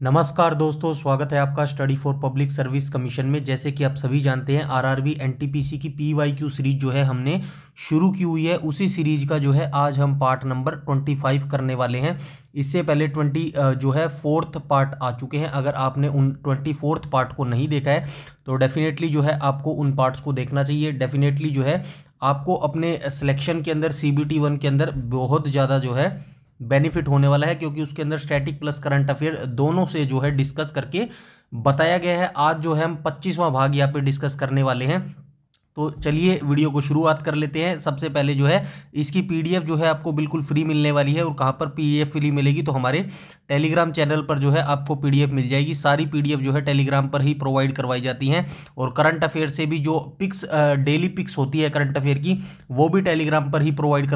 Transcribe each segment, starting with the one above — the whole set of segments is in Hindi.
नमस्कार दोस्तों, स्वागत है आपका study for public service commission में। जैसे कि आप सभी जानते हैं, आरआरबी एनटीपीसी की पीवाईक्यू सीरीज जो है हमने शुरू की हुई है। उसी सीरीज का जो है आज हम पार्ट नंबर 25 करने वाले हैं। इससे पहले 20 जो है फोर्थ पार्ट आ चुके हैं। अगर आपने उन 24th पार्ट को नहीं देखा है तो डेफिनेटली जो है आपको उन पार्ट्स को देखना चाहिए। डेफिनेटली जो है आपको अपने सिलेक्शन के अंदर CBT 1 के अंदर बहुत ज़्यादा जो है बेनिफिट होने वाला है, क्योंकि उसके अंदर स्टैटिक प्लस करंट अफेयर दोनों से जो है डिस्कस करके बताया गया है। आज जो है हम 25वां भाग यहाँ पे डिस्कस करने वाले हैं। तो चलिए वीडियो को शुरुआत कर लेते हैं। सबसे पहले जो है इसकी पीडीएफ जो है आपको बिल्कुल फ्री मिलने वाली है। और कहाँ पर पीडीएफ फ्री मिलेगी, तो हमारे टेलीग्राम चैनल पर जो है आपको पीडीएफ मिल जाएगी। सारी पीडीएफ जो है टेलीग्राम पर ही प्रोवाइड करवाई जाती हैं। और करंट अफेयर से भी जो पिक्स डेली पिक्स होती है करंट अफेयर की, वो भी टेलीग्राम पर ही प्रोवाइड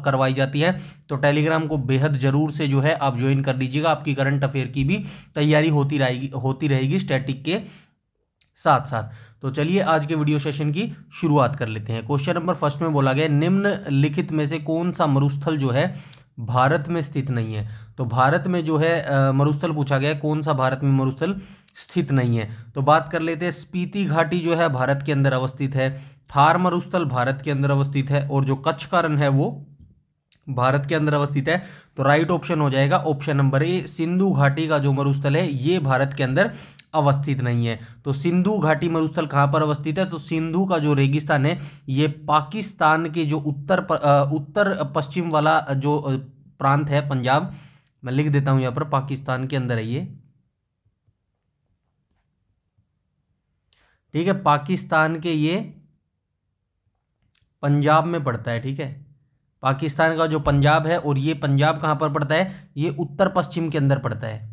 करवाई जाती है। तो टेलीग्राम को बेहद ज़रूर से जो है आप ज्वाइन कर लीजिएगा। आपकी करंट अफेयर की भी तैयारी होती रहेगी स्टैटिक के साथ साथ। तो चलिए आज के वीडियो सेशन की शुरुआत कर लेते हैं। क्वेश्चन नंबर फर्स्ट में बोला गया, निम्नलिखित में से कौन सा मरुस्थल जो है भारत में स्थित नहीं है। तो भारत में जो है मरुस्थल पूछा गया है, कौन सा भारत में मरुस्थल स्थित नहीं है। तो बात कर लेते हैं। स्पीति घाटी जो है भारत के अंदर अवस्थित है। थार मरुस्थल भारत के अंदर अवस्थित है। और जो कच्छ का रण है वो भारत के अंदर अवस्थित है। तो राइट ऑप्शन हो जाएगा ऑप्शन नंबर ए। सिंधु घाटी का जो मरुस्थल है ये भारत के अंदर अवस्थित नहीं है। तो सिंधु घाटी मरुस्थल कहाँ पर अवस्थित है, तो सिंधु का जो रेगिस्तान है ये पाकिस्तान के जो उत्तर पश्चिम वाला जो प्रांत है, पंजाब, मैं लिख देता हूं यहाँ पर, पाकिस्तान के अंदर है ये। ठीक है, पाकिस्तान के ये पंजाब में पड़ता है। ठीक है, पाकिस्तान का जो पंजाब है, और ये पंजाब कहाँ पर पड़ता है, ये उत्तर पश्चिम के अंदर पड़ता है।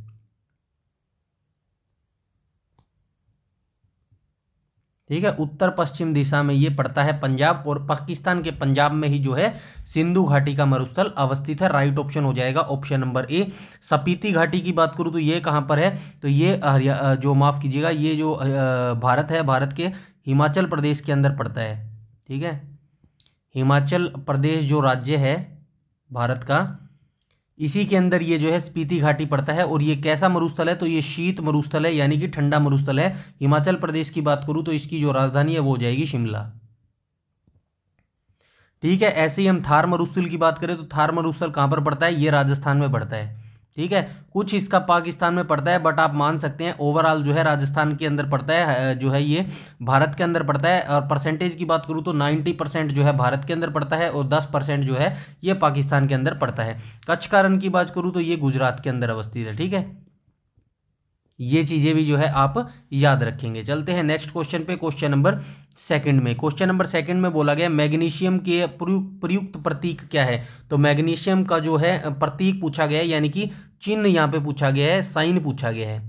ठीक है, उत्तर पश्चिम दिशा में ये पड़ता है पंजाब। और पाकिस्तान के पंजाब में ही जो है सिंधु घाटी का मरुस्थल अवस्थित है। राइट ऑप्शन हो जाएगा ऑप्शन नंबर ए। स्पीति घाटी की बात करूँ तो ये कहाँ पर है, तो ये जो माफ़ कीजिएगा, ये जो भारत है, भारत के हिमाचल प्रदेश के अंदर पड़ता है। ठीक है, हिमाचल प्रदेश जो राज्य है भारत का, इसी के अंदर ये जो है स्पीति घाटी पड़ता है। और ये कैसा मरुस्थल है, तो ये शीत मरुस्थल है, यानी कि ठंडा मरुस्थल है। हिमाचल प्रदेश की बात करूं तो इसकी जो राजधानी है वो हो जाएगी शिमला। ठीक है, ऐसे ही हम थार मरुस्थल की बात करें तो थार मरुस्थल कहाँ पर पड़ता है, ये राजस्थान में पड़ता है। ठीक है, कुछ इसका पाकिस्तान में पड़ता है, बट आप मान सकते हैं ओवरऑल जो है राजस्थान के अंदर पड़ता है, जो है ये भारत के अंदर पड़ता है। और परसेंटेज की बात करूँ तो 90% जो है भारत के अंदर पड़ता है, और 10% जो है ये पाकिस्तान के अंदर पड़ता है। कच्छ का रण की बात करूँ तो ये गुजरात के अंदर अवस्थित है। ठीक है, ये चीज़ें भी जो है आप याद रखेंगे। चलते हैं नेक्स्ट क्वेश्चन पे। क्वेश्चन नंबर सेकंड में, क्वेश्चन नंबर सेकंड में बोला गया मैग्नीशियम के प्रयुक्त प्रतीक क्या है। तो मैग्नीशियम का जो है प्रतीक पूछा गया है, यानी कि चिन्ह यहाँ पे पूछा गया है, साइन पूछा गया है।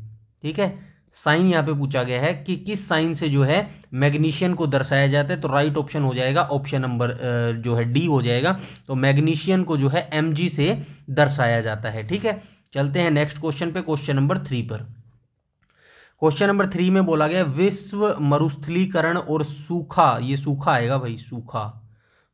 ठीक है, साइन यहाँ पे पूछा गया है कि किस साइन से जो है मैग्नीशियम को दर्शाया जाता है। तो राइट ऑप्शन हो जाएगा ऑप्शन नंबर जो है डी हो जाएगा। तो मैग्नीशियम को जो है Mg से दर्शाया जाता है। ठीक है, चलते हैं नेक्स्ट क्वेश्चन पे, क्वेश्चन नंबर 3 पर। क्वेश्चन नंबर 3 में बोला गया विश्व मरुस्थलीकरण और सूखा, ये सूखा आएगा भाई,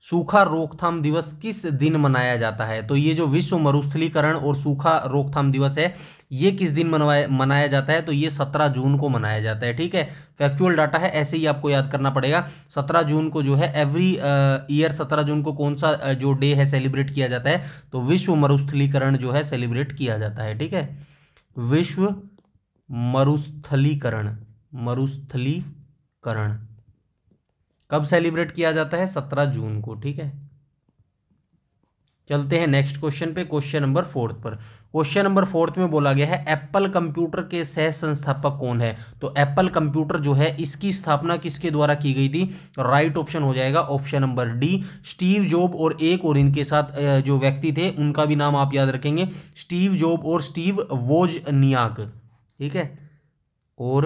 सूखा रोकथाम दिवस किस दिन मनाया जाता है। तो ये जो विश्व मरुस्थलीकरण और सूखा रोकथाम दिवस है ये किस दिन मनाया जाता है, तो ये 17 जून को मनाया जाता है। ठीक है, फैक्चुअल डाटा है, ऐसे ही आपको याद करना पड़ेगा। 17 जून को जो है एवरी ईयर 17 जून को कौन सा जो डे है सेलिब्रेट किया जाता है, तो विश्व मरुस्थलीकरण जो है सेलिब्रेट किया जाता है। ठीक है, विश्व मरुस्थलीकरण कब सेलिब्रेट किया जाता है, 17 जून को। ठीक है, चलते हैं नेक्स्ट क्वेश्चन पे, क्वेश्चन नंबर 4 पर। क्वेश्चन नंबर 4 में बोला गया है एप्पल कंप्यूटर के सह संस्थापक कौन है। तो एप्पल कंप्यूटर जो है इसकी स्थापना किसके द्वारा की गई थी। राइट ऑप्शन हो जाएगा option number D, Steve job. और एक और इनके साथ जो व्यक्ति थे उनका भी नाम आप याद रखेंगे, स्टीव जॉब और स्टीव वोजनियाक। ठीक है, और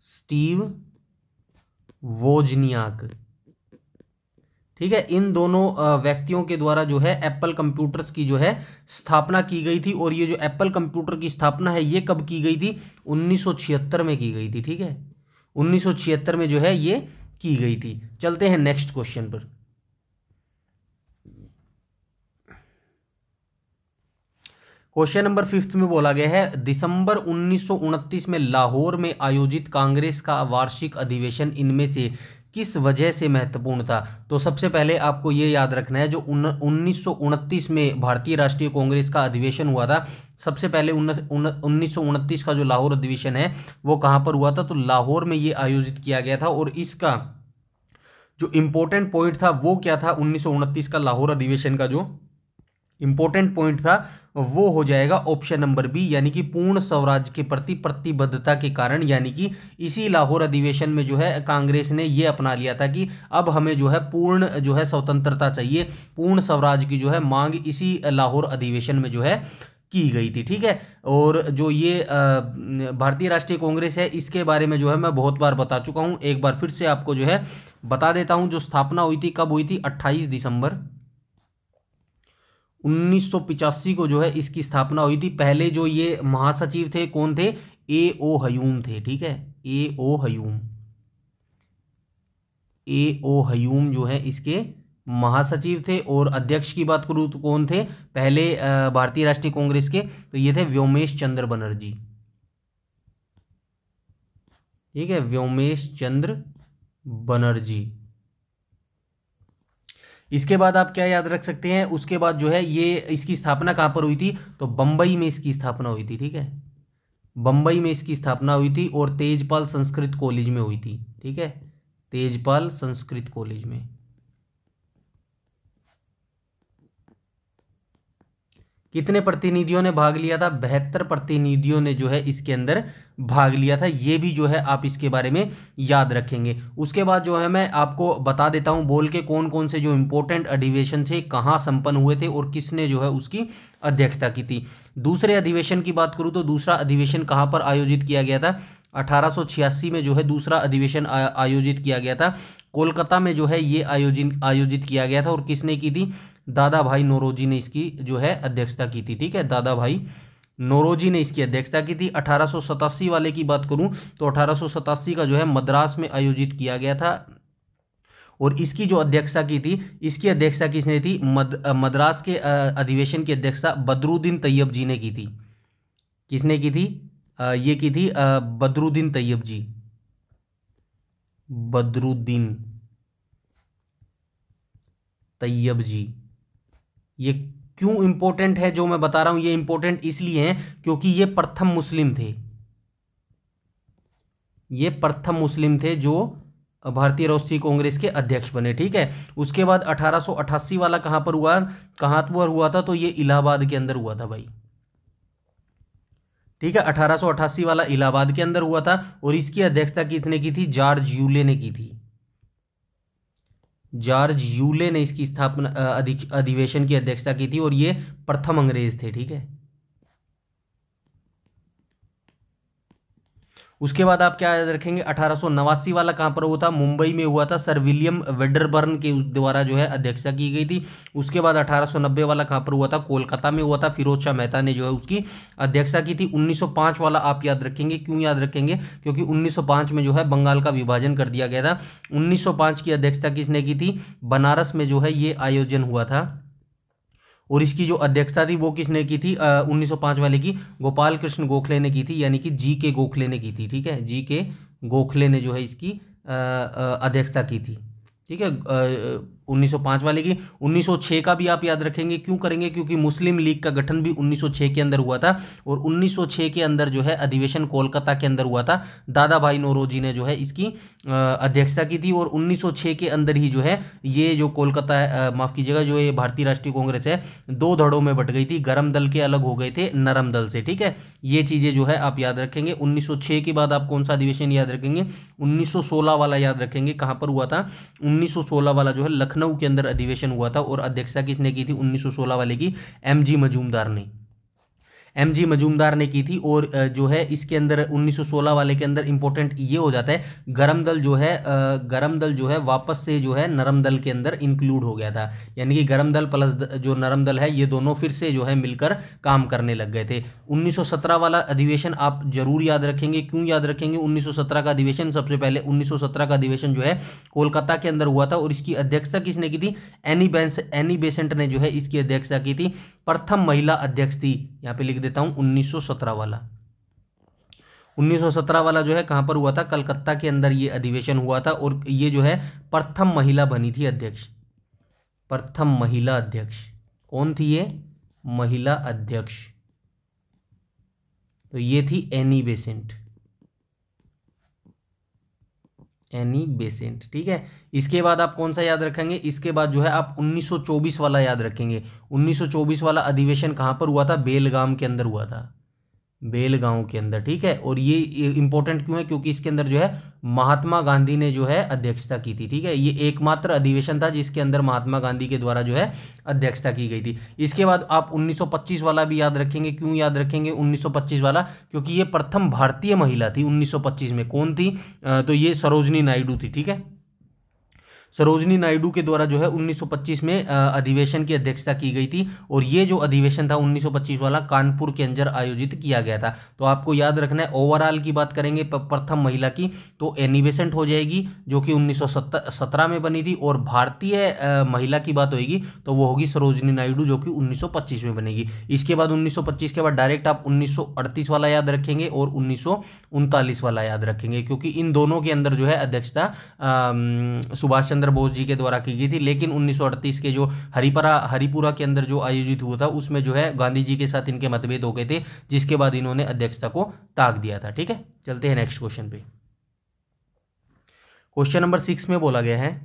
स्टीव वोजनियाक। ठीक है, इन दोनों व्यक्तियों के द्वारा जो है एप्पल कंप्यूटर्स की जो है स्थापना की गई थी। और ये जो एप्पल कंप्यूटर की स्थापना है ये कब की गई थी, 1976 में की गई थी। ठीक है, 1976 में जो है ये की गई थी। चलते हैं नेक्स्ट क्वेश्चन पर। क्वेश्चन नंबर 5 में बोला गया है दिसंबर 1929 में लाहौर में आयोजित कांग्रेस का वार्षिक अधिवेशन इनमें से किस वजह से महत्वपूर्ण था। तो सबसे पहले आपको ये याद रखना है, जो 1929 में भारतीय राष्ट्रीय कांग्रेस का अधिवेशन हुआ था, सबसे पहले 1929 का जो लाहौर अधिवेशन है वो कहाँ पर हुआ था, तो लाहौर में ये आयोजित किया गया था। और इसका जो इम्पोर्टेंट पॉइंट था वो क्या था, 1929 का लाहौर अधिवेशन का जो इंपॉर्टेंट पॉइंट था वो हो जाएगा ऑप्शन नंबर बी, यानी कि पूर्ण स्वराज के प्रति प्रतिबद्धता के कारण। यानी कि इसी लाहौर अधिवेशन में जो है कांग्रेस ने ये अपना लिया था कि अब हमें जो है पूर्ण जो है स्वतंत्रता चाहिए, पूर्ण स्वराज की जो है मांग इसी लाहौर अधिवेशन में जो है की गई थी। ठीक है, और जो ये भारतीय राष्ट्रीय कांग्रेस है इसके बारे में जो है मैं बहुत बार बता चुका हूँ, एक बार फिर से आपको जो है बता देता हूँ। जो स्थापना हुई थी, कब हुई थी, 28 दिसंबर 1985 को जो है इसकी स्थापना हुई थी। पहले जो ये महासचिव थे कौन थे, ए ओ हयूम थे। ठीक है, ए ओ हयूम जो है इसके महासचिव थे। और अध्यक्ष की बात करूँ तो कौन थे पहले भारतीय राष्ट्रीय कांग्रेस के, तो ये थे व्योमेश चंद्र बनर्जी। ठीक है, व्योमेश चंद्र बनर्जी। इसके बाद आप क्या याद रख सकते हैं, उसके बाद जो है ये इसकी स्थापना कहाँ पर हुई थी, तो बम्बई में इसकी स्थापना हुई थी। ठीक है, बम्बई में इसकी स्थापना हुई थी और तेजपाल संस्कृत कॉलेज में हुई थी। ठीक है, तेजपाल संस्कृत कॉलेज में। कितने प्रतिनिधियों ने भाग लिया था, 72 प्रतिनिधियों ने जो है इसके अंदर भाग लिया था। ये भी जो है आप इसके बारे में याद रखेंगे। उसके बाद जो है मैं आपको बता देता हूँ बोल के कौन कौन से जो इम्पोर्टेंट अधिवेशन थे कहाँ संपन्न हुए थे और किसने जो है उसकी अध्यक्षता की थी। दूसरे अधिवेशन की बात करूँ तो दूसरा अधिवेशन कहाँ पर आयोजित किया गया था, 1886 में जो है दूसरा अधिवेशन आयोजित किया गया था। कोलकाता में जो है ये आयोजित किया गया था और किसने की थी, दादा भाई नौरोजी ने इसकी जो है अध्यक्षता की थी। ठीक है, दादा भाई नौरोजी ने इसकी अध्यक्षता की थी। 1887 वाले की बात करूं तो 1887 का जो है मद्रास में आयोजित किया गया था और इसकी जो अध्यक्षता की थी, इसकी अध्यक्षता किसने थी, मद्रास के अधिवेशन की अध्यक्षता बदरुद्दीन तैयब जी ने की थी। किसने की थी, ये की थी बदरुद्दीन तैयब जी, बदरुद्दीन तैयब जी। ये क्यों इंपॉर्टेंट है जो मैं बता रहा हूं, ये इंपॉर्टेंट इसलिए है क्योंकि ये प्रथम मुस्लिम थे, ये प्रथम मुस्लिम थे जो भारतीय राष्ट्रीय कांग्रेस के अध्यक्ष बने। ठीक है, उसके बाद 1888 वाला कहां पर हुआ, कहां पर हुआ था, तो ये इलाहाबाद के अंदर हुआ था भाई। ठीक है, 1888 वाला इलाहाबाद के अंदर हुआ था और इसकी अध्यक्षता किसने की थी, जॉर्ज यूले ने की थी। जॉर्ज यूले ने इसकी स्थापना अधिवेशन की अध्यक्षता की थी और ये प्रथम अंग्रेज थे। ठीक है, उसके बाद आप क्या याद रखेंगे, 1889 वाला कहाँ पर हुआ था, मुंबई में हुआ था, सर विलियम वेडरबर्न के द्वारा जो है अध्यक्षता की गई थी। उसके बाद 1890 वाला कहाँ पर हुआ था, कोलकाता में हुआ था, फिरोज शाह मेहता ने जो है उसकी अध्यक्षता की थी। 1905 वाला आप याद रखेंगे, क्यों याद रखेंगे, क्योंकि 1905 में जो है बंगाल का विभाजन कर दिया गया था। 1905 की अध्यक्षता किसने की थी, बनारस में जो है ये आयोजन हुआ था और इसकी जो अध्यक्षता थी वो किसने की थी, 1905 वाले की गोपाल कृष्ण गोखले ने की थी, यानी कि जी के गोखले ने की थी। ठीक है, जी के गोखले ने जो है इसकी अध्यक्षता की थी। ठीक है, 1905 वाले की। 1906 का भी आप याद रखेंगे, क्यों करेंगे, क्योंकि मुस्लिम लीग का गठन भी 1906 के अंदर हुआ था और 1906 के अंदर जो है अधिवेशन कोलकाता के अंदर हुआ था। दादा भाई नौरोजी ने जो है इसकी अध्यक्षता की थी और 1906 के अंदर ही जो है ये जो कोलकाता है, माफ़ कीजिएगा, जो ये भारतीय राष्ट्रीय कांग्रेस है दो धड़ों में बट गई थी, गर्म दल के अलग हो गए थे नरम दल से। ठीक है, ये चीज़ें जो है आप याद रखेंगे। 1906 के बाद आप कौन सा अधिवेशन याद रखेंगे, 1916 वाला याद रखेंगे। कहाँ पर हुआ था, 1916 वाला जो है लखनऊ के अंदर अधिवेशन हुआ था और अध्यक्षता किसने की थी, 1916 वाले की एमजी मजूमदार ने, एमजी मजूमदार ने की थी। और जो है इसके अंदर 1916 वाले के अंदर इंपॉर्टेंट ये हो जाता है, गरम दल जो है वापस से जो है नरम दल के अंदर इंक्लूड हो गया था, यानी कि गरम दल प्लस जो नरम दल है ये दोनों फिर से जो है मिलकर काम करने लग गए थे। 1917 वाला अधिवेशन आप जरूर याद रखेंगे, क्यों याद रखेंगे, 1917 का अधिवेशन, सबसे पहले 1917 का अधिवेशन जो है कोलकाता के अंदर हुआ था और इसकी अध्यक्षता किसने की थी, एनी बेसेंट ने जो है इसकी अध्यक्षता की थी। प्रथम महिला अध्यक्ष थी, यहाँ पे लिख देता हूँ 1917 वाला। 1917 वाला जो है कहाँ पर हुआ था, कलकत्ता के अंदर ये अधिवेशन हुआ था, और ये जो है प्रथम महिला बनी थी अध्यक्ष। प्रथम महिला अध्यक्ष कौन थी ये, महिला अध्यक्ष, तो ये थी एनी बेसेंट, एनी बेसेंट। ठीक है, इसके बाद आप कौन सा याद रखेंगे, इसके बाद जो है आप 1924 वाला याद रखेंगे। 1924 वाला अधिवेशन कहाँ पर हुआ था, बेलगाम के अंदर हुआ था, बेलगांव के अंदर। ठीक है, और ये इंपॉर्टेंट क्यों है, क्योंकि इसके अंदर जो है महात्मा गांधी ने जो है अध्यक्षता की थी। ठीक है, ये एकमात्र अधिवेशन था जिसके अंदर महात्मा गांधी के द्वारा जो है अध्यक्षता की गई थी। इसके बाद आप 1925 वाला भी याद रखेंगे। क्यों याद रखेंगे 1925 वाला, क्योंकि ये प्रथम भारतीय महिला थी 1925 में। कौन थी, तो ये सरोजनी नायडू थी। ठीक है, सरोजनी नायडू के द्वारा जो है 1925 में अधिवेशन की अध्यक्षता की गई थी, और ये जो अधिवेशन था 1925 वाला कानपुर के अंदर आयोजित किया गया था। तो आपको याद रखना है, ओवरऑल की बात करेंगे प्रथम महिला की तो एनी बेसेंट हो जाएगी जो कि 1917 में बनी थी, और भारतीय महिला की बात होगी तो वो होगी सरोजनी नायडू जो कि 1925 में बनेगी। इसके बाद 1925 के बाद डायरेक्ट आप 1938 वाला याद रखेंगे और 1939 वाला याद रखेंगे, क्योंकि इन दोनों के अंदर जो है अध्यक्षता सुभाष चंद्र बोस जी के द्वारा की गई थी। लेकिन 1938 के जो हरिपुरा के अंदर जो आयोजित हुआ था उसमें जो है गांधी जी के साथ इनके मतभेद हो गए थे, जिसके बाद इन्होंने अध्यक्षता को त्याग दिया था। ठीक है, चलते हैं नेक्स्ट क्वेश्चन पे। क्वेश्चन नंबर 6 में बोला गया है,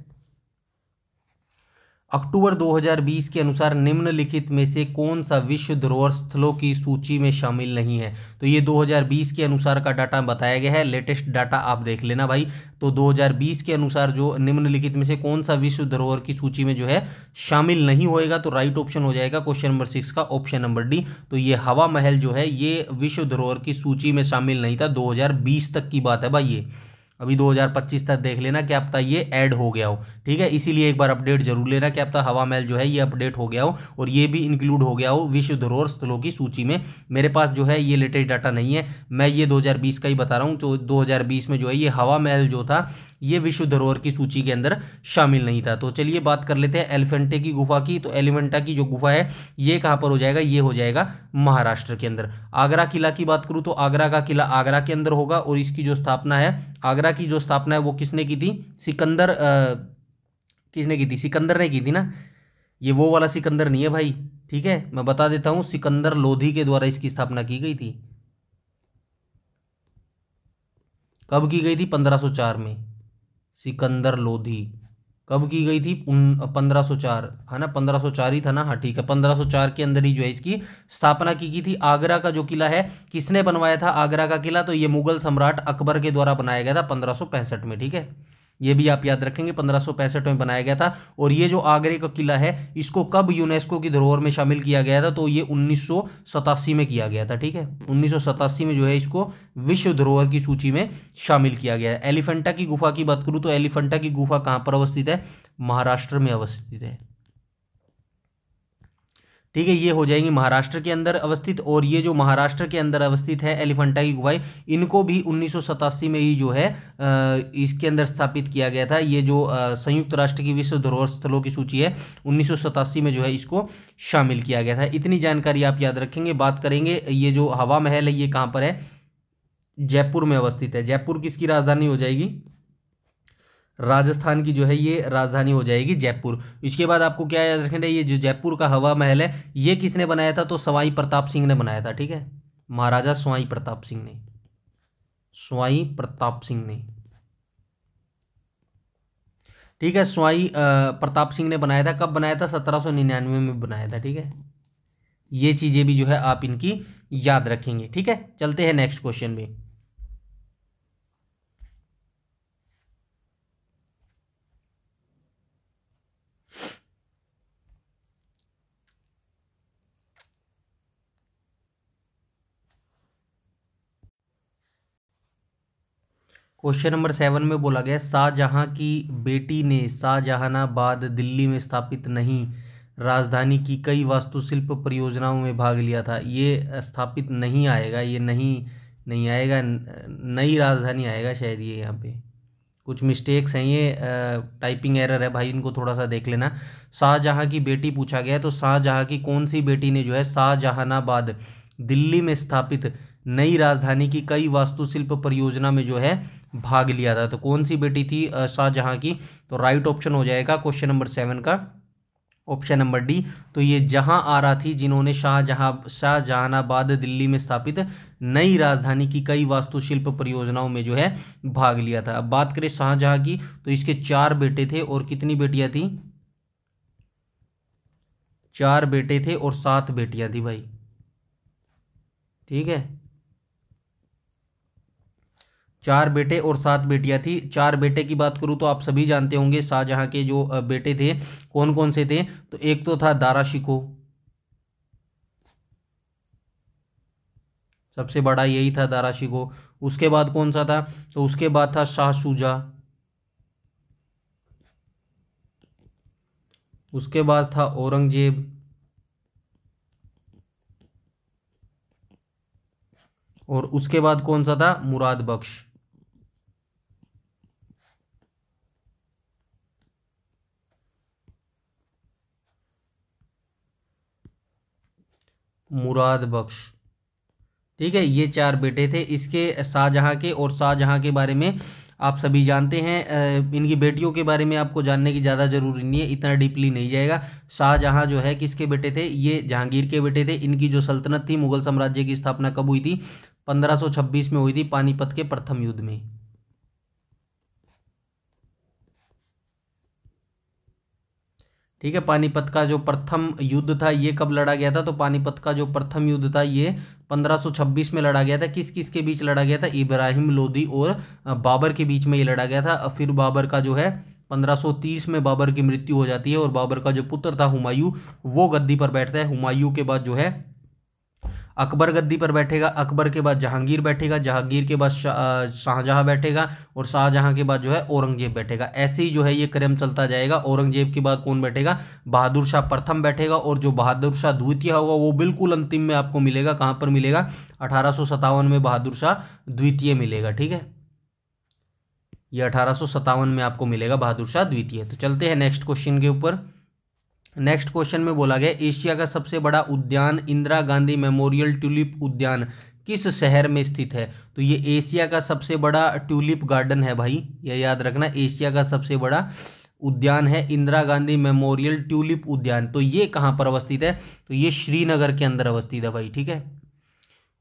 अक्टूबर 2020 के अनुसार निम्नलिखित में से कौन सा विश्व धरोहर स्थलों की सूची में शामिल नहीं है। तो ये 2020 के अनुसार का डाटा बताया गया है, लेटेस्ट डाटा आप देख लेना भाई। तो 2020 के अनुसार जो निम्नलिखित में से कौन सा विश्व धरोहर की सूची में जो है शामिल नहीं होएगा, तो राइट ऑप्शन हो जाएगा क्वेश्चन नंबर 6 का ऑप्शन नंबर डी। तो ये हवा महल जो है ये विश्व धरोहर की सूची में शामिल नहीं था, 2020 तक की बात है भाई। ये अभी 2025 तक देख लेना, क्या पता ये ऐड हो गया हो। ठीक है, इसीलिए एक बार अपडेट जरूर लेना, क्या पता हवा महल जो है ये अपडेट हो गया हो और ये भी इंक्लूड हो गया हो विश्व धरोहर स्थलों की सूची में। मेरे पास जो है ये लेटेस्ट डाटा नहीं है, मैं ये 2020 का ही बता रहा हूँ। तो 2020 में जो है ये हवा महल जो था ये विश्व धरोहर की सूची के अंदर शामिल नहीं था। तो चलिए बात कर लेते हैं एलिफेंटे की गुफा की। तो एलिफेंटा की जो गुफा है ये कहाँ पर हो जाएगा, ये हो जाएगा महाराष्ट्र के अंदर। आगरा किला की बात करूँ तो आगरा का किला आगरा के अंदर होगा, और इसकी जो स्थापना है, आगरा की जो स्थापना है वो किसने की थी, सिकंदर किसने की थी, सिकंदर ने की थी ना। ये वो वाला सिकंदर नहीं है भाई। ठीक है, मैं बता देता हूँ, सिकंदर लोधी के द्वारा इसकी स्थापना की गई थी। कब की गई थी, 1504 में। सिकंदर लोधी कब की गई थी, 1504 है ना, 1504 ही था ना। हाँ ठीक है, 1504 के अंदर ही जो है इसकी स्थापना की थी। आगरा का जो किला है किसने बनवाया था, आगरा का किला तो ये मुगल सम्राट अकबर के द्वारा बनाया गया था 1565 में। ठीक है, ये भी आप याद रखेंगे, 1565 में बनाया गया था। और ये जो आगरे का किला है इसको कब यूनेस्को की धरोहर में शामिल किया गया था, तो ये 1987 में किया गया था। ठीक है, 1987 में जो है इसको विश्व धरोहर की सूची में शामिल किया गया है। एलिफेंटा की गुफा की बात करूँ तो एलिफेंटा की गुफा कहाँ पर अवस्थित है, महाराष्ट्र में अवस्थित है। ठीक है, ये हो जाएंगी महाराष्ट्र के अंदर अवस्थित। और ये जो महाराष्ट्र के अंदर अवस्थित है एलिफेंटा की गुफाएं, इनको भी 1987 में ही जो है इसके अंदर स्थापित किया गया था। ये जो संयुक्त राष्ट्र की विश्व धरोहर स्थलों की सूची है 1987 में जो है इसको शामिल किया गया था। इतनी जानकारी आप याद रखेंगे। बात करेंगे ये जो हवा महल है ये कहाँ पर है, जयपुर में अवस्थित है। जयपुर किसकी राजधानी हो जाएगी, राजस्थान की जो है ये राजधानी हो जाएगी जयपुर। इसके बाद आपको क्या याद रखना है, ये जो जयपुर का हवा महल है ये किसने बनाया था, तो सवाई प्रताप सिंह ने बनाया था। ठीक है, महाराजा सवाई प्रताप सिंह ने, सवाई प्रताप सिंह ने। ठीक है, सवाई प्रताप सिंह ने बनाया था। कब बनाया था, 1799 में बनाया था। ठीक है, ये चीजें भी जो है आप इनकी याद रखेंगे। ठीक है, चलते हैं नेक्स्ट क्वेश्चन में। क्वेश्चन नंबर 7 में बोला गया, शाहजहां की बेटी ने शाहजहानाबाद दिल्ली में स्थापित नहीं राजधानी की कई वास्तुशिल्प परियोजनाओं में भाग लिया था। ये स्थापित नहीं आएगा, ये नहीं आएगा, नई राजधानी आएगा शायद ये यहाँ पे। कुछ मिस्टेक्स हैं, ये टाइपिंग एरर है भाई, इनको थोड़ा सा देख लेना। शाहजहां की बेटी पूछा गया है, तो शाहजहां की कौन सी बेटी ने जो है शाहजहानाबाद दिल्ली में स्थापित नई राजधानी की कई वास्तुशिल्प परियोजना में जो है भाग लिया था? तो कौन सी बेटी थी शाहजहां की? तो राइट ऑप्शन हो जाएगा क्वेश्चन नंबर 7 का ऑप्शन नंबर डी। तो ये जहां आरा थी जिन्होंने शाहजहानाबाद दिल्ली में स्थापित नई राजधानी की कई वास्तुशिल्प परियोजनाओं में जो है भाग लिया था। अब बात करें शाहजहां की, तो इसके 4 बेटे थे और कितनी बेटियां थी? 4 बेटे थे और 7 बेटियां थी भाई, ठीक है। 4 बेटे और 7 बेटियां थी। 4 बेटे की बात करूं तो आप सभी जानते होंगे शाहजहां के जो बेटे थे कौन कौन से थे। तो एक तो था दारा शिकोह, सबसे बड़ा यही था दारा शिकोह। उसके बाद कौन सा था? तो उसके बाद था शाह शुजा। उसके बाद था औरंगजेब। और उसके बाद कौन सा था? मुराद बख्श। मुराद बख्श, ठीक है। ये 4 बेटे थे इसके शाहजहां के। और शाहजहां के बारे में आप सभी जानते हैं, इनकी बेटियों के बारे में आपको जानने की ज़्यादा जरूरी नहीं है, इतना डीपली नहीं जाएगा। शाहजहां जो है किसके बेटे थे? ये जहांगीर के बेटे थे। इनकी जो सल्तनत थी, मुगल साम्राज्य की स्थापना कब हुई थी? 1526 में हुई थी, पानीपत के प्रथम युद्ध में। ठीक है, पानीपत का जो प्रथम युद्ध था ये कब लड़ा गया था? तो पानीपत का जो प्रथम युद्ध था ये 1526 में लड़ा गया था। किस किस के बीच लड़ा गया था? इब्राहिम लोदी और बाबर के बीच में ये लड़ा गया था। फिर बाबर का जो है 1530 में बाबर की मृत्यु हो जाती है और बाबर का जो पुत्र था हुमायूं, वो गद्दी पर बैठता है। हुमायूं के बाद जो है अकबर गद्दी पर बैठेगा। अकबर के बाद जहांगीर बैठेगा। जहांगीर के बाद शाहजहां बैठेगा। और शाहजहां के बाद जो है औरंगजेब बैठेगा। ऐसे ही जो है ये क्रम चलता जाएगा। औरंगजेब के बाद कौन बैठेगा? बहादुर शाह प्रथम बैठेगा। और जो बहादुर शाह द्वितीय होगा वो बिल्कुल अंतिम में आपको मिलेगा। कहाँ पर मिलेगा? 1857 में बहादुर शाह द्वितीय मिलेगा, ठीक है। ये 1857 में आपको मिलेगा बहादुर शाह द्वितीय। तो चलते हैं नेक्स्ट क्वेश्चन के ऊपर। नेक्स्ट क्वेश्चन में बोला गया एशिया का सबसे बड़ा उद्यान इंदिरा गांधी मेमोरियल ट्यूलिप उद्यान किस शहर में स्थित है? तो ये एशिया का सबसे बड़ा ट्यूलिप गार्डन है भाई, ये याद रखना। एशिया का सबसे बड़ा उद्यान है इंदिरा गांधी मेमोरियल ट्यूलिप उद्यान। तो ये कहाँ पर अवस्थित है? तो ये श्रीनगर के अंदर अवस्थित है भाई, ठीक है।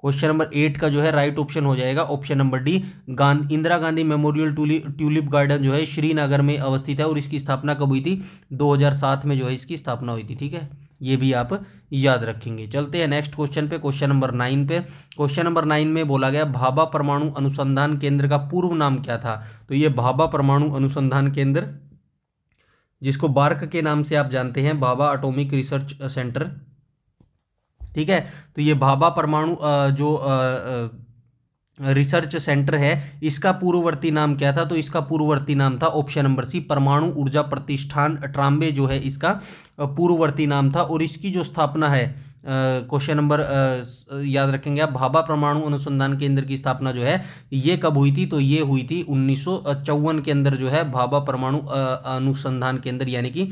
क्वेश्चन नंबर 8 का जो है राइट ऑप्शन हो जाएगा option number D. Indira Gandhi memorial tulip garden जो है श्रीनगर में अवस्थित है। और इसकी स्थापना कब हुई थी? 2007 में जो है इसकी स्थापना हुई थी, ठीक है। ये भी आप याद रखेंगे। चलते हैं नेक्स्ट क्वेश्चन पे, क्वेश्चन नंबर 9 पे। क्वेश्चन नंबर 9 में बोला गया भाभा परमाणु अनुसंधान केंद्र का पूर्व नाम क्या था? तो ये भाभा परमाणु अनुसंधान केंद्र, जिसको बार्क के नाम से आप जानते हैं, भाभा एटॉमिक रिसर्च सेंटर, ठीक है। तो ये भाभा परमाणु जो रिसर्च सेंटर है, इसका पूर्ववर्ती नाम क्या था? तो इसका पूर्ववर्ती नाम था ऑप्शन नंबर सी, परमाणु ऊर्जा प्रतिष्ठान ट्राम्बे जो है इसका पूर्ववर्ती नाम था। और इसकी जो स्थापना है, क्वेश्चन नंबर याद रखेंगे आप, भाभा परमाणु अनुसंधान केंद्र की स्थापना जो है ये कब हुई थी? तो ये हुई थी 1954 के अंदर जो है भाभा परमाणु अनुसंधान केंद्र यानी कि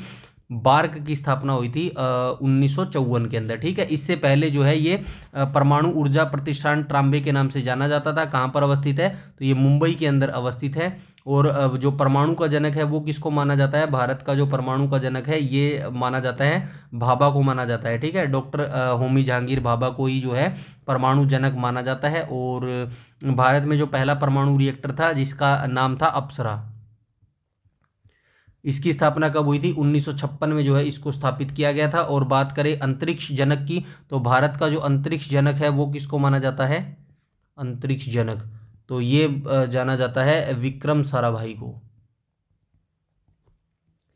बार्क की स्थापना हुई थी 1954 के अंदर, ठीक है। इससे पहले जो है ये परमाणु ऊर्जा प्रतिष्ठान ट्राम्बे के नाम से जाना जाता था। कहाँ पर अवस्थित है? तो ये मुंबई के अंदर अवस्थित है। और जो परमाणु का जनक है वो किसको माना जाता है? भारत का जो परमाणु का जनक है ये माना जाता है भाभा को माना जाता है, ठीक है। डॉक्टर होमी जहांगीर भाभा को ही जो है परमाणु जनक माना जाता है। और भारत में जो पहला परमाणु रिएक्टर था जिसका नाम था अप्सरा, इसकी स्थापना कब हुई थी? 1956 में जो है इसको स्थापित किया गया था। और बात करें अंतरिक्ष जनक की, तो भारत का जो अंतरिक्ष जनक है वो किसको माना जाता है? अंतरिक्ष जनक, तो ये जाना जाता है विक्रम साराभाई को,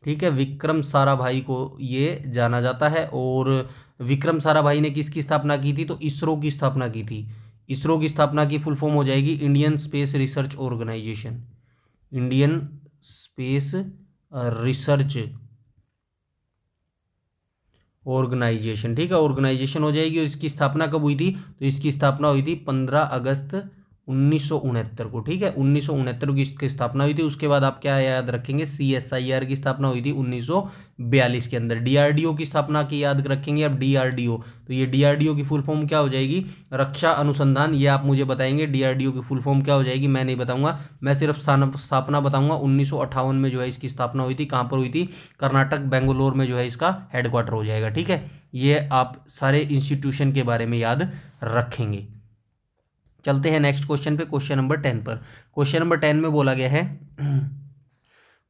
ठीक है। विक्रम साराभाई को ये जाना जाता है। और विक्रम साराभाई ने किसकी स्थापना की थी? तो इसरो की स्थापना की थी। इसरो की स्थापना की फुल फॉर्म हो जाएगी Indian Space Research Organisation, Indian Space Research Organisation, ठीक है। ऑर्गेनाइजेशन हो जाएगी। और इसकी स्थापना कब हुई थी? तो इसकी स्थापना हुई थी 15 अगस्त 1969 को, ठीक है, 1969 की इसकी स्थापना हुई थी। उसके बाद आप क्या याद रखेंगे, CSIR की स्थापना हुई थी 1942 के अंदर। DRDO की स्थापना की याद रखेंगे अब, DRDO, तो ये DRDO की फुल फॉर्म क्या हो जाएगी, रक्षा अनुसंधान, ये आप मुझे बताएंगे DRDO की फुल फॉर्म क्या हो जाएगी, मैं नहीं बताऊंगा, मैं सिर्फ स्थापना बताऊंगा। 1958 में जो है इसकी स्थापना हुई थी, कहाँ पर हुई थी, कर्नाटक बेंगलोर में जो है इसका हेडक्वार्टर हो जाएगा, ठीक है। ये आप सारे इंस्टीट्यूशन के बारे में याद रखेंगे। चलते हैं नेक्स्ट क्वेश्चन पे, क्वेश्चन नंबर 10 पर। क्वेश्चन नंबर 10 में बोला गया है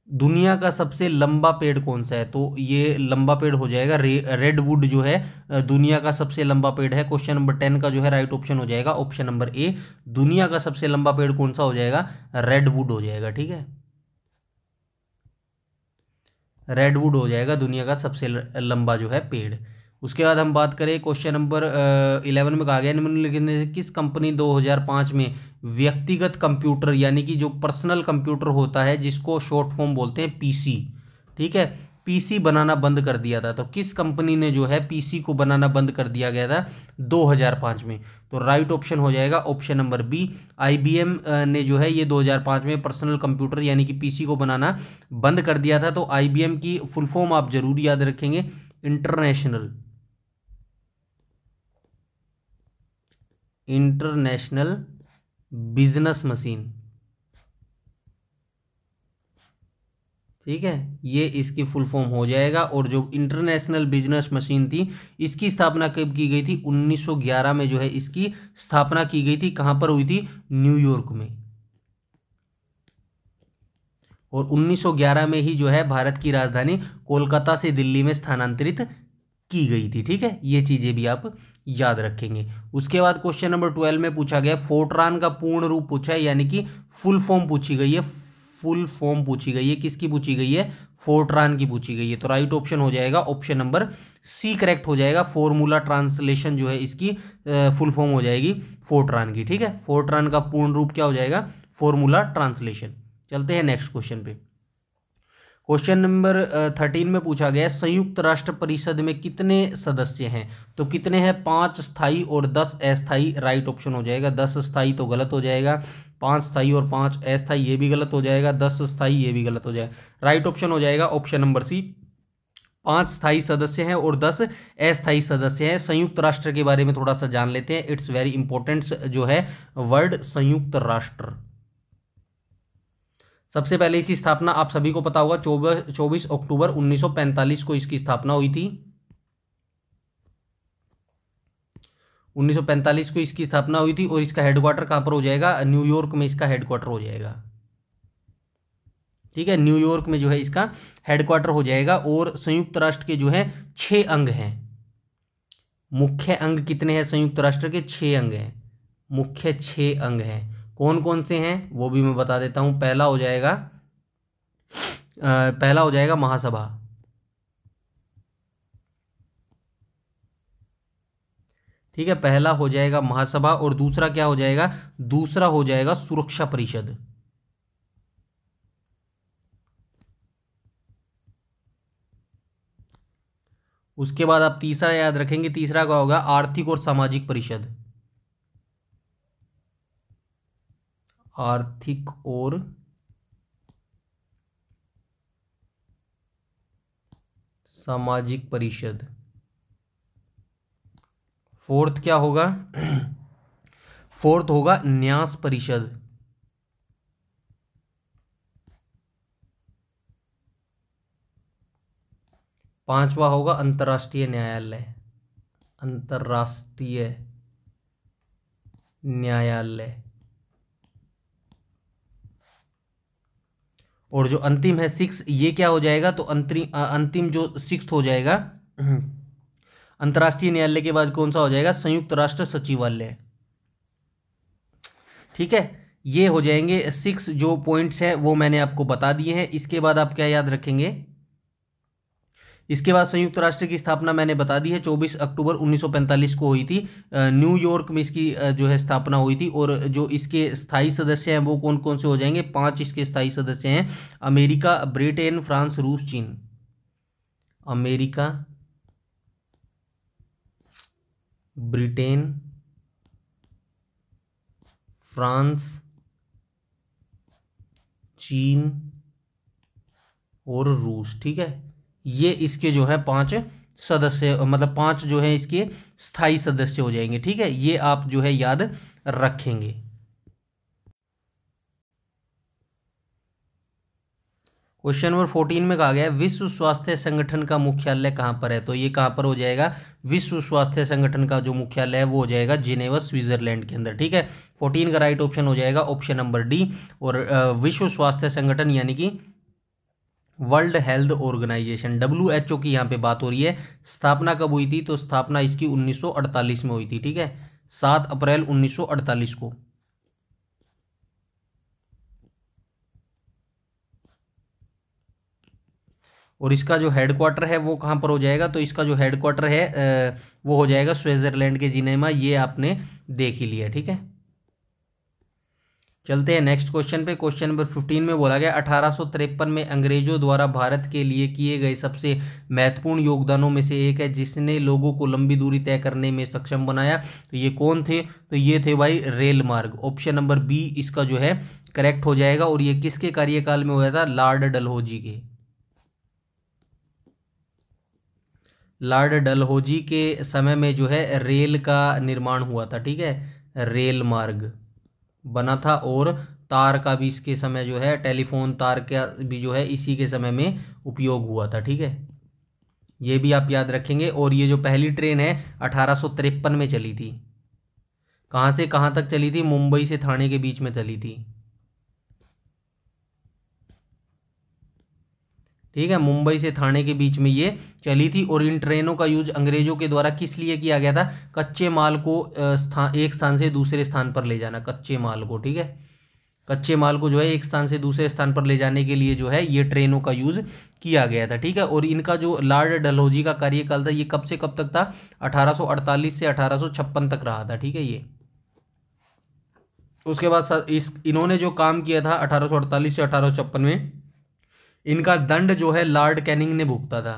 दुनिया का सबसे लंबा पेड़ कौन सा है, तो ये लंबा पेड़ हो जाएगा रेडवुड जो है दुनिया का सबसे लंबा पेड़ है। क्वेश्चन नंबर 10 का जो है राइट ऑप्शन हो जाएगा ऑप्शन नंबर ए, दुनिया का सबसे लंबा पेड़ कौन सा हो जाएगा, रेडवुड हो जाएगा, ठीक है, रेडवुड हो जाएगा दुनिया का सबसे लंबा जो है पेड़। उसके बाद हम बात करें क्वेश्चन नंबर 11 में कहा गया निम्नलिखित में से किस कंपनी 2005 में व्यक्तिगत कंप्यूटर यानी कि जो पर्सनल कंप्यूटर होता है जिसको शॉर्ट फॉर्म बोलते हैं पीसी, ठीक है, पीसी बनाना बंद कर दिया था, तो किस कंपनी ने जो है पीसी को बनाना बंद कर दिया गया था 2005 में, तो राइट ऑप्शन हो जाएगा ऑप्शन नंबर बी, आईबीएम ने जो है ये 2005 में पर्सनल कंप्यूटर यानी कि पीसी को बनाना बंद कर दिया था। तो आईबीएम की फुल फॉर्म आप जरूर याद रखेंगे, इंटरनेशनल बिजनेस मशीन, ठीक है, ये इसकी फुल फॉर्म हो जाएगा। और जो इंटरनेशनल बिजनेस मशीन थी इसकी स्थापना कब की गई थी, 1911 में जो है इसकी स्थापना की गई थी, कहां पर हुई थी, न्यूयॉर्क में। और 1911 में ही जो है भारत की राजधानी कोलकाता से दिल्ली में स्थानांतरित की गई थी, ठीक है, ये चीजें भी आप याद रखेंगे। उसके बाद क्वेश्चन नंबर 12 में पूछा गया फोर्ट्रान का पूर्ण रूप पूछा है यानी कि फुल फॉर्म पूछी गई है, फुल फॉर्म पूछी गई है, किसकी पूछी गई है, फोर्ट्रान की पूछी गई है, तो राइट ऑप्शन हो जाएगा ऑप्शन नंबर सी करेक्ट हो जाएगा। फॉर्मूला ट्रांसलेशन जो है इसकी फुल फॉर्म हो जाएगी फोर्ट्रान की, ठीक है, फोर्ट्रान का पूर्ण रूप क्या हो जाएगा, फॉर्मूला ट्रांसलेशन। चलते हैं नेक्स्ट क्वेश्चन पे। क्वेश्चन नंबर 13 में पूछा गया संयुक्त राष्ट्र परिषद में कितने सदस्य हैं, तो कितने हैं, 5 स्थायी और 10 अस्थायी, राइट ऑप्शन हो जाएगा। 10 स्थायी तो गलत हो जाएगा, 5 स्थायी और 5 अस्थायी ये भी गलत हो जाएगा, 10 स्थायी ये भी गलत हो जाएगा, राइट ऑप्शन हो जाएगा ऑप्शन नंबर सी, 5 स्थायी सदस्य हैं और 10 अस्थायी सदस्य हैं। संयुक्त राष्ट्र के बारे में थोड़ा सा जान लेते हैं, इट्स वेरी इंपॉर्टेंट जो है वर्ड संयुक्त राष्ट्र। सबसे पहले इसकी स्थापना आप सभी को पता होगा 24 अक्टूबर 1945 को इसकी स्थापना हुई थी, 1945 को इसकी स्थापना हुई थी। और इसका हेडक्वार्टर कहाँ पर हो जाएगा, न्यूयॉर्क में इसका हेडक्वार्टर हो जाएगा, ठीक है, न्यूयॉर्क में जो है इसका हेडक्वार्टर हो जाएगा। और संयुक्त राष्ट्र के जो है 6 अंग हैं, मुख्य अंग कितने हैं संयुक्त राष्ट्र के, 6 अंग हैं, मुख्य 6 अंग हैं, कौन कौन से हैं वो भी मैं बता देता हूं। पहला हो जाएगा महासभा, ठीक है, पहला हो जाएगा महासभा। और दूसरा क्या हो जाएगा, दूसरा हो जाएगा सुरक्षा परिषद, उसके बाद आप तीसरा याद रखेंगे, तीसरा क्या होगा, आर्थिक और सामाजिक परिषद, आर्थिक और सामाजिक परिषद। फोर्थ क्या होगा, फोर्थ होगा न्यास परिषद, पांचवा होगा अंतर्राष्ट्रीय न्यायालय, अंतर्राष्ट्रीय न्यायालय। और जो अंतिम है 6, ये क्या हो जाएगा, तो अंतिम जो 6 हो जाएगा अंतर्राष्ट्रीय न्यायालय के बाद कौन सा हो जाएगा, संयुक्त राष्ट्र सचिवालय, ठीक है। ये हो जाएंगे 6 जो पॉइंट्स हैं वो मैंने आपको बता दिए हैं। इसके बाद आप क्या याद रखेंगे, इसके बाद संयुक्त राष्ट्र की स्थापना मैंने बता दी है 24 अक्टूबर 1945 को हुई थी, न्यूयॉर्क में इसकी जो है स्थापना हुई थी। और जो इसके स्थायी सदस्य हैं वो कौन कौन से हो जाएंगे, 5 इसके स्थायी सदस्य हैं, अमेरिका, ब्रिटेन, फ्रांस, रूस, चीन। अमेरिका, ब्रिटेन, फ्रांस, चीन और रूस। ठीक है, ये इसके जो है 5 सदस्य, मतलब 5 जो है इसके स्थायी सदस्य हो जाएंगे। ठीक है, ये आप जो है याद रखेंगे। क्वेश्चन नंबर 14 में कहा गया है विश्व स्वास्थ्य संगठन का मुख्यालय कहाँ पर है। तो ये कहाँ पर हो जाएगा, विश्व स्वास्थ्य संगठन का जो मुख्यालय है वो हो जाएगा जिनेवा, स्विट्जरलैंड के अंदर। ठीक है, 14 का राइट ऑप्शन हो जाएगा ऑप्शन नंबर डी। और विश्व स्वास्थ्य संगठन यानी कि वर्ल्ड हेल्थ ऑर्गेनाइजेशन, WHO की यहाँ पे बात हो रही है। स्थापना कब हुई थी, तो स्थापना इसकी 1948 में हुई थी। ठीक है, 7 अप्रैल 1948 को। और इसका जो हेडक्वार्टर है वो कहाँ पर हो जाएगा, तो इसका जो हेडक्वार्टर है वो हो जाएगा स्विट्जरलैंड के जिनेवा। ये आपने देख ही लिया। ठीक है, चलते हैं नेक्स्ट क्वेश्चन पे। क्वेश्चन नंबर 15 में बोला गया 1853 में अंग्रेजों द्वारा भारत के लिए किए गए सबसे महत्वपूर्ण योगदानों में से एक है जिसने लोगों को लंबी दूरी तय करने में सक्षम बनाया। तो ये कौन थे, तो ये थे भाई रेल मार्ग। ऑप्शन नंबर बी इसका जो है करेक्ट हो जाएगा। और ये किसके कार्यकाल में हुआ था, लॉर्ड डलहौजी के। लॉर्ड डलहौजी के समय में जो है रेल का निर्माण हुआ था। ठीक है, रेल मार्ग बना था। और तार का भी इसके समय जो है, टेलीफोन तार का भी जो है इसी के समय में उपयोग हुआ था। ठीक है, ये भी आप याद रखेंगे। और ये जो पहली ट्रेन है 1853 में चली थी। कहाँ से कहाँ तक चली थी, मुंबई से ठाणे के बीच में चली थी। ठीक है, मुंबई से ठाणे के बीच में ये चली थी। और इन ट्रेनों का यूज अंग्रेजों के द्वारा किस लिए किया गया था, कच्चे माल को एक स्थान से दूसरे स्थान पर ले जाना, कच्चे माल को। ठीक है, कच्चे माल को जो है एक स्थान से दूसरे स्थान पर ले जाने के लिए जो है ये ट्रेनों का यूज किया गया था। ठीक है, और इनका जो लॉर्ड डलहौजी का कार्यकाल था ये कब से कब तक था, 1848 से 1856 तक रहा था। ठीक है, ये उसके बाद इन्होंने जो काम किया था 1848 से 1856 में, इनका दंड जो है लॉर्ड कैनिंग ने भुगता था।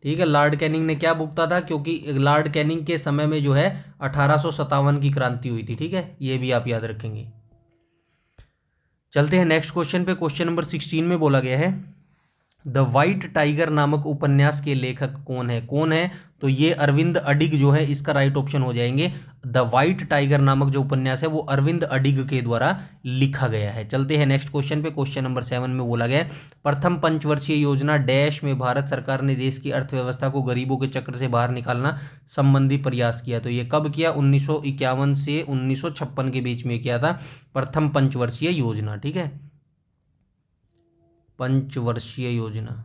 ठीक है, लॉर्ड कैनिंग ने क्या भुगता था, क्योंकि लॉर्ड कैनिंग के समय में जो है 1857 की क्रांति हुई थी। ठीक है, ये भी आप याद रखेंगे। चलते हैं नेक्स्ट क्वेश्चन पे। क्वेश्चन नंबर 16 में बोला गया है द वाइट टाइगर नामक उपन्यास के लेखक कौन है। कौन है, तो ये अरविंद अडिग जो है इसका राइट ऑप्शन हो जाएंगे। द वाइट टाइगर नामक जो उपन्यास है वो अरविंद अडिग के द्वारा लिखा गया है। चलते हैं नेक्स्ट क्वेश्चन पे। क्वेश्चन नंबर 7 में बोला गया प्रथम पंचवर्षीय योजना डैश में भारत सरकार ने देश की अर्थव्यवस्था को गरीबों के चक्र से बाहर निकालना संबंधी प्रयास किया। तो ये कब किया, 1951 से 1956 के बीच में किया था प्रथम पंचवर्षीय योजना। ठीक है, पंचवर्षीय योजना।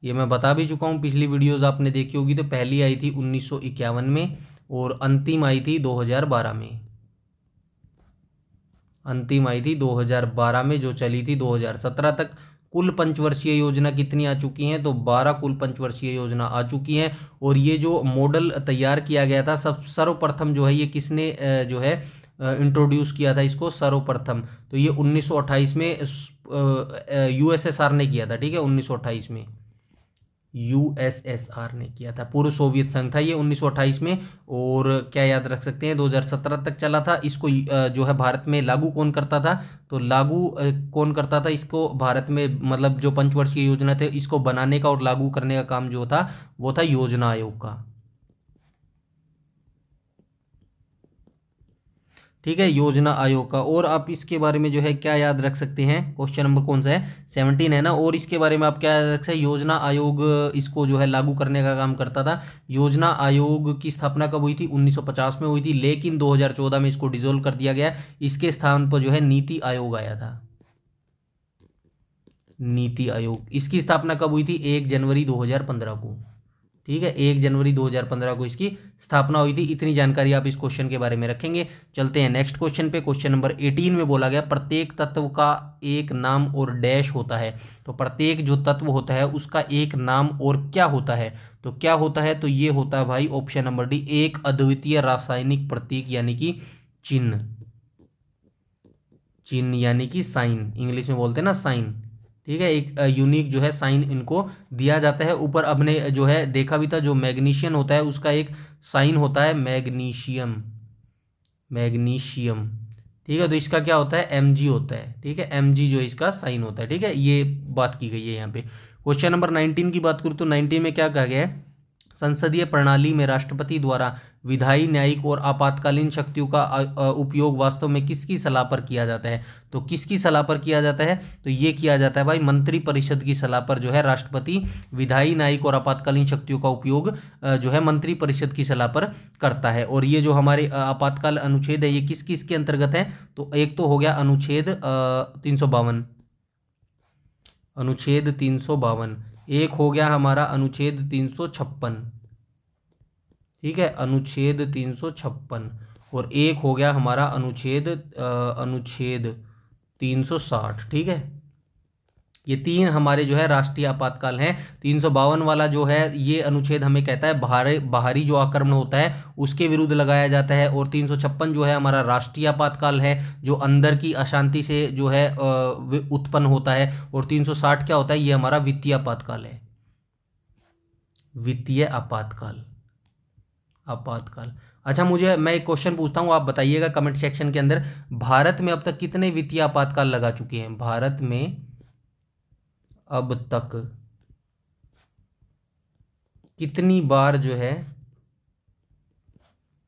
ये मैं बता भी चुका हूँ, पिछली वीडियोस आपने देखी होगी। तो पहली आई थी 1951 में और अंतिम आई थी 2012 में। अंतिम आई थी 2012 में, जो चली थी 2017 तक। कुल पंचवर्षीय योजना कितनी आ चुकी हैं, तो 12 कुल पंचवर्षीय योजना आ चुकी हैं। और ये जो मॉडल तैयार किया गया था सर्वप्रथम जो है ये किसने जो है इंट्रोड्यूस किया था इसको सर्वप्रथम, तो ये 1928 में USSR ने किया था। ठीक है, 1928 में USSR ने किया था, पूर्व सोवियत संघ था ये 1928 में। और क्या याद रख सकते हैं, 2017 तक चला था। इसको जो है भारत में लागू कौन करता था, तो लागू कौन करता था इसको भारत में, मतलब जो पंचवर्षीय योजना थे इसको बनाने का और लागू करने का काम जो था वो था योजना आयोग का। ठीक है, योजना आयोग का। और आप इसके बारे में जो है क्या याद रख सकते हैं, क्वेश्चन नंबर कौन सा है, 17 है ना। और इसके बारे में आप क्या याद रख सकते हैं, योजना आयोग इसको जो है लागू करने का काम करता था। योजना आयोग की स्थापना कब हुई थी, 1950 में हुई थी, लेकिन 2014 में इसको डिसॉल्व कर दिया गया। इसके स्थान पर जो है नीति आयोग आया था। नीति आयोग, इसकी स्थापना कब हुई थी, 1 जनवरी 2015 को। ठीक है, 1 जनवरी 2015 को इसकी स्थापना हुई थी। इतनी जानकारी आप इस क्वेश्चन के बारे में रखेंगे। चलते हैं नेक्स्ट क्वेश्चन पे। क्वेश्चन नंबर 18 में बोला गया प्रत्येक तत्व का एक नाम और डैश होता है। तो प्रत्येक जो तत्व होता है उसका एक नाम और क्या होता है, तो क्या होता है, तो ये होता है भाई ऑप्शन नंबर डी, एक अद्वितीय रासायनिक प्रतीक यानी कि चिन्ह। चिन्ह यानी कि साइन, इंग्लिश में बोलते हैं ना साइन। ठीक है, एक यूनिक जो है साइन इनको दिया जाता है। ऊपर अपने जो है देखा भी था, जो मैग्नीशियम होता है उसका एक साइन होता है मैग्नीशियम, मैग्नीशियम। ठीक है, तो इसका क्या होता है, Mg होता है। ठीक है, Mg जो इसका साइन होता है। ठीक है, ये बात की गई है यहाँ पे। क्वेश्चन नंबर 19 की बात करूँ तो 19 में क्या कहा गया है, संसदीय प्रणाली में राष्ट्रपति द्वारा विधायी, न्यायिक और आपातकालीन शक्तियों का उपयोग वास्तव में किसकी सलाह पर किया जाता है। तो किसकी सलाह पर किया जाता है, तो ये किया जाता है भाई मंत्री परिषद की सलाह पर जो है राष्ट्रपति विधायी, न्यायिक और आपातकालीन शक्तियों का उपयोग जो है मंत्री परिषद की सलाह पर करता है। और ये जो हमारे आपातकाल अनुच्छेद है ये किस किस के अंतर्गत है, तो एक तो हो गया अनुच्छेद 352, अनुच्छेद 352, एक हो गया हमारा अनुच्छेद 356। ठीक है, अनुच्छेद 356, और एक हो गया हमारा अनुच्छेद 360। ठीक है, ये तीन हमारे जो है राष्ट्रीय आपातकाल हैं। 352 वाला जो है ये अनुच्छेद हमें कहता है बाहरी जो आक्रमण होता है उसके विरुद्ध लगाया जाता है, और 356 जो है हमारा राष्ट्रीय आपातकाल है जो अंदर की अशांति से जो है उत्पन्न होता है, और 360 क्या होता है, ये हमारा वित्तीय आपातकाल है, वित्तीय आपातकाल, आपातकाल। अच्छा, मैं एक क्वेश्चन पूछता हूँ, आप बताइएगा कमेंट सेक्शन के अंदर, भारत में अब तक कितने वित्तीय आपातकाल लगा चुके हैं, भारत में अब तक कितनी बार जो है,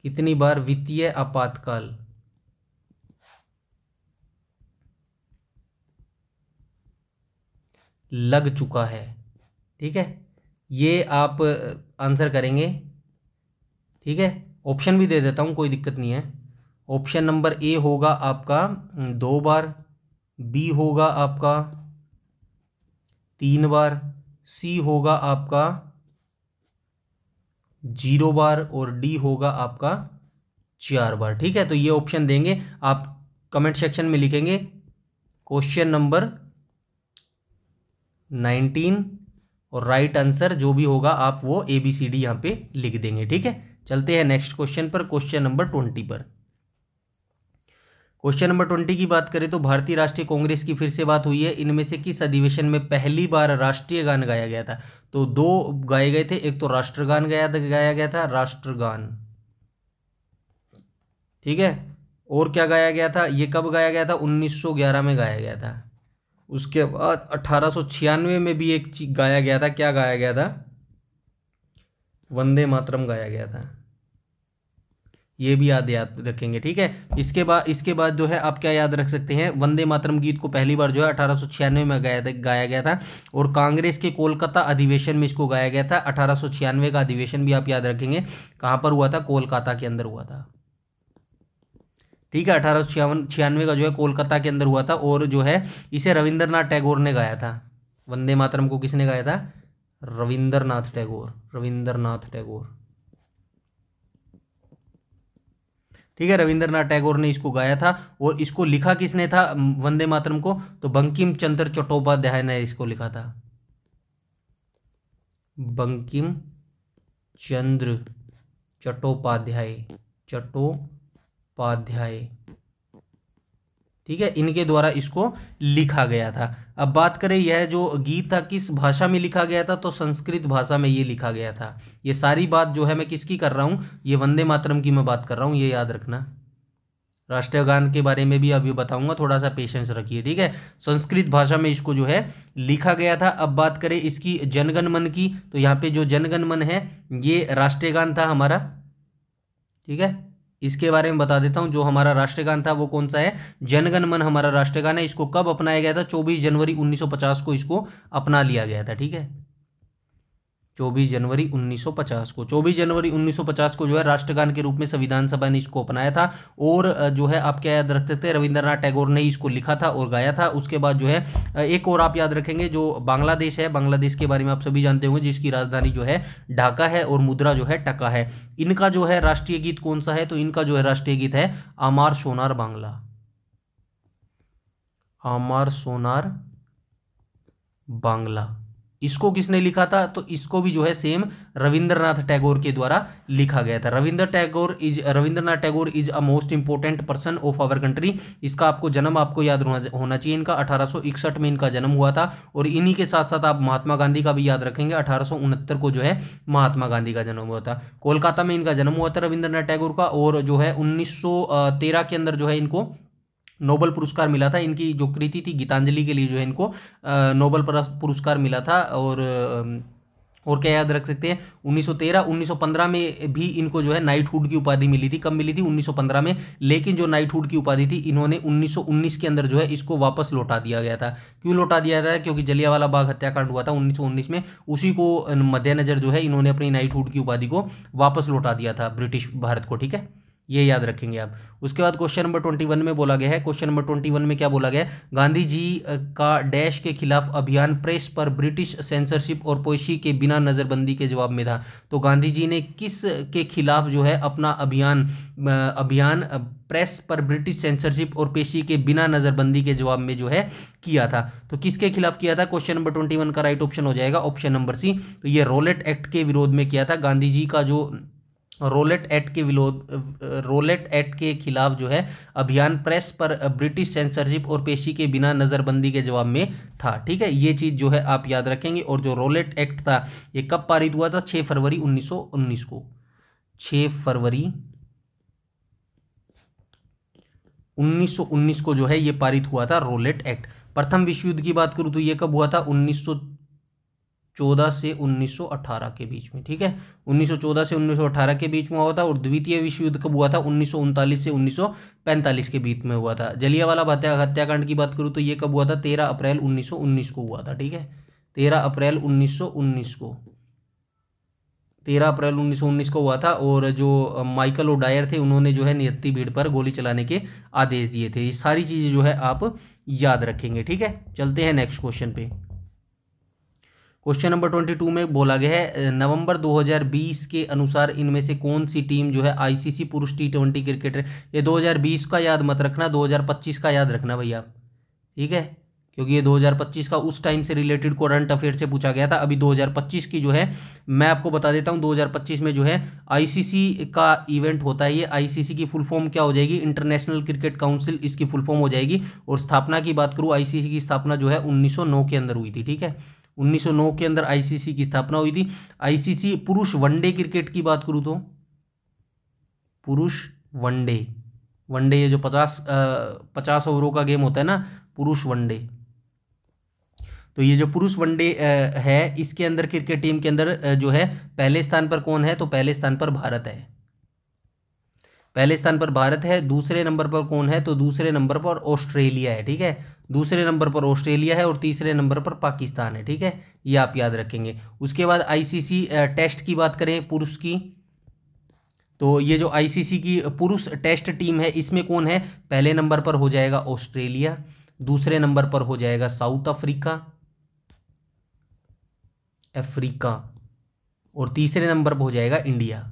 कितनी बार वित्तीय आपातकाल लग चुका है। ठीक है, ये आप आंसर करेंगे। ठीक है, ऑप्शन भी दे देता हूँ, कोई दिक्कत नहीं है। ऑप्शन नंबर ए होगा आपका 2 बार, बी होगा आपका 3 बार, सी होगा आपका 0 बार, और डी होगा आपका 4 बार। ठीक है, तो ये ऑप्शन देंगे आप, कमेंट सेक्शन में लिखेंगे क्वेश्चन नंबर 19, और राइट आंसर जो भी होगा आप वो ABCD यहाँ पे लिख देंगे। ठीक है, चलते हैं नेक्स्ट क्वेश्चन पर, क्वेश्चन नंबर 20 पर। क्वेश्चन नंबर 20 की बात करें तो भारतीय राष्ट्रीय कांग्रेस की फिर से बात हुई है, इनमें से किस अधिवेशन में पहली बार राष्ट्रीय गान गाया गया था। तो 2 गाए गए थे, एक तो राष्ट्रगान गाया गया था, राष्ट्रगान। ठीक है, और क्या गाया गया था, ये कब गाया गया था, 1911 में गाया गया था। उसके बाद 1896 में भी एक गाया गया था, क्या गाया गया था, वंदे मातरम गाया गया था। ये भी याद रखेंगे। ठीक है, इसके बाद जो है आप क्या याद रख सकते हैं, वंदे मातरम गीत को पहली बार जो है 1896 में गाया गया था, और कांग्रेस के कोलकाता अधिवेशन में इसको गाया गया था। 1896 का अधिवेशन भी आप याद रखेंगे, कहाँ पर हुआ था, कोलकाता के अंदर हुआ था। ठीक है, 1896 का जो है कोलकाता के अंदर हुआ था, और जो है इसे रविंद्रनाथ टैगोर ने गाया था। वंदे मातरम को किसने गाया था, रविंद्रनाथ टैगोर, रविंद्रनाथ टैगोर। ठीक है, रविंद्रनाथ टैगोर ने इसको गाया था, और इसको लिखा किसने था वंदे मातरम को, तो बंकिम चंद्र चट्टोपाध्याय ने इसको लिखा था, बंकिम चंद्र चट्टोपाध्याय, चट्टोपाध्याय। ठीक है, इनके द्वारा इसको लिखा गया था। अब बात करें यह जो गीत था किस भाषा में लिखा गया था, तो संस्कृत भाषा में ये लिखा गया था। ये सारी बात जो है मैं किसकी कर रहा हूँ, ये वंदे मातरम की मैं बात कर रहा हूँ, ये याद रखना। राष्ट्रीय गान के बारे में भी अभी बताऊंगा, थोड़ा सा पेशेंस रखिए। ठीक है, संस्कृत भाषा में इसको जो है लिखा गया था। अब बात करें इसकी जनगण मन की, तो यहाँ पे जो जनगण मन है ये राष्ट्रीय गान था हमारा। ठीक है, इसके बारे में बता देता हूं, जो हमारा राष्ट्रीय गान था वो कौन सा है, जनगण मन हमारा राष्ट्रीय गान है। इसको कब अपनाया गया था, 24 जनवरी 1950 को इसको अपना लिया गया था। ठीक है, 24 जनवरी 1950 को, 24 जनवरी 1950 को जो है राष्ट्रगान के रूप में संविधान सभा ने इसको अपनाया था। और जो है आप क्या याद रखते थे, रविंद्रनाथ टैगोर ने इसको लिखा था और गाया था। उसके बाद जो है एक और आप याद रखेंगे, जो बांग्लादेश है, बांग्लादेश के बारे में आप सभी जानते होंगे, जिसकी राजधानी जो है ढाका है और मुद्रा जो है टका है। इनका जो है राष्ट्रीय गीत कौन सा है, तो इनका जो है राष्ट्रीय गीत है आमार सोनार बांग्ला, आमार सोनार बांग्ला। इसको किसने लिखा था? तो इसको भी जो है सेम रविंद्रनाथ टैगोर के द्वारा लिखा गया था। Rabindranath Tagore is a most important person of our country. इसका आपको जन्म आपको याद होना चाहिए। इनका 1861 में इनका जन्म हुआ था। और इन्हीं के साथ साथ आप महात्मा गांधी का भी याद रखेंगे। 1869 को जो है महात्मा गांधी का जन्म हुआ था। कोलकाता में इनका जन्म हुआ था रविंद्रनाथ टैगोर का। और जो है 1913 के अंदर जो है इनको नोबेल पुरस्कार मिला था। इनकी जो कृति थी गीतांजलि के लिए जो है इनको नोबेल पुरस्कार मिला था। और क्या याद रख सकते हैं? 1913 1915 में भी इनको जो है नाइटहुड की उपाधि मिली थी। कब मिली थी? 1915 में। लेकिन जो नाइटहुड की उपाधि थी इन्होंने 1919 के अंदर जो है इसको वापस लौटा दिया गया था। क्यों लौटा दिया था? क्योंकि जलियांवाला बाग हत्याकांड हुआ था 1919 में। उसी को मद्देनजर जो है इन्होंने अपनी नाइटहुड की उपाधि को वापस लौटा दिया था ब्रिटिश भारत को। ठीक है, ये याद रखेंगे आप। उसके बाद क्वेश्चन नंबर 21 में बोला गया है। क्वेश्चन नंबर 21 में क्या बोला गया है? गांधी जी का डैश के खिलाफ अभियान प्रेस पर ब्रिटिश सेंसरशिप और पोशी के बिना नज़रबंदी के जवाब में था। तो गांधी जी ने किस के खिलाफ जो है अपना अभियान प्रेस पर ब्रिटिश सेंसरशिप और पेशी के बिना नज़रबंदी के जवाब में जो है किया था? तो किसके खिलाफ किया था? क्वेश्चन नंबर 21 का राइट ऑप्शन हो जाएगा ऑप्शन नंबर सी। तो ये रोलेट एक्ट के विरोध में किया था। गांधी जी का जो रोलेट एक्ट के खिलाफ जो है अभियान प्रेस पर ब्रिटिश सेंसरशिप और पेशी के बिना नज़रबंदी के जवाब में था। ठीक है, ये चीज़ जो है आप याद रखेंगे। और जो रोलेट एक्ट था ये कब पारित हुआ था? 6 फरवरी 1919 को। 6 फरवरी 1919 को जो है ये पारित हुआ था रोलेट एक्ट। प्रथम विश्व युद्ध की बात करूँ तो ये कब हुआ था? 1914 से 1918 के बीच में। ठीक है, 1914 से 1918 के बीच में हुआ था। और द्वितीय विश्व युद्ध कब हुआ था? 1939 से 1945 के बीच में हुआ था। जलियांवाला बाग हत्याकांड की बात करूँ तो ये कब हुआ था? 13 अप्रैल 1919 को हुआ था। ठीक है, 13 अप्रैल 1919 को 13 अप्रैल 1919 को हुआ था। और जो माइकल ओडायर थे उन्होंने जो है नियति भीड़ पर गोली चलाने के आदेश दिए थे। ये सारी चीज़ें जो है आप याद रखेंगे। ठीक है, चलते हैं नेक्स्ट क्वेश्चन पे। क्वेश्चन नंबर 22 में बोला गया है नवंबर 2020 के अनुसार इनमें से कौन सी टीम जो है आईसीसी पुरुष T20 क्रिकेटर। ये 2020 का याद मत रखना, 2025 का याद रखना भैया आप। ठीक है, क्योंकि ये 2025 का उस टाइम से रिलेटेड करंट अफेयर से पूछा गया था। अभी 2025 की जो है मैं आपको बता देता हूँ। 2025 में जो है आईसीसी का इवेंट होता है। ये आईसीसी की फुल फॉर्म क्या हो जाएगी? इंटरनेशनल क्रिकेट काउंसिल इसकी फुल फॉर्म हो जाएगी। और स्थापना की बात करूँ, आईसीसी की स्थापना जो है 1909 के अंदर हुई थी। ठीक है, 1909 के अंदर आईसीसी की स्थापना हुई थी। आईसीसी पुरुष वनडे क्रिकेट की बात करूं तो पुरुष वनडे ये जो 50 ओवरों का गेम होता है ना, पुरुष वनडे। तो ये जो पुरुष वनडे है इसके अंदर क्रिकेट टीम के अंदर जो है पहले स्थान पर कौन है? तो पहले स्थान पर भारत है। पहले स्थान पर भारत है। दूसरे नंबर पर कौन है? तो दूसरे नंबर पर ऑस्ट्रेलिया है। ठीक है, दूसरे नंबर पर ऑस्ट्रेलिया है और तीसरे नंबर पर पाकिस्तान है। ठीक है, ये आप याद रखेंगे। उसके बाद आईसीसी टेस्ट की बात करें पुरुष की, तो ये जो आईसीसी की पुरुष टेस्ट टीम है इसमें कौन है? पहले नंबर पर हो जाएगा ऑस्ट्रेलिया, दूसरे नंबर पर हो जाएगा साउथ अफ्रीका और तीसरे नंबर पर हो जाएगा इंडिया।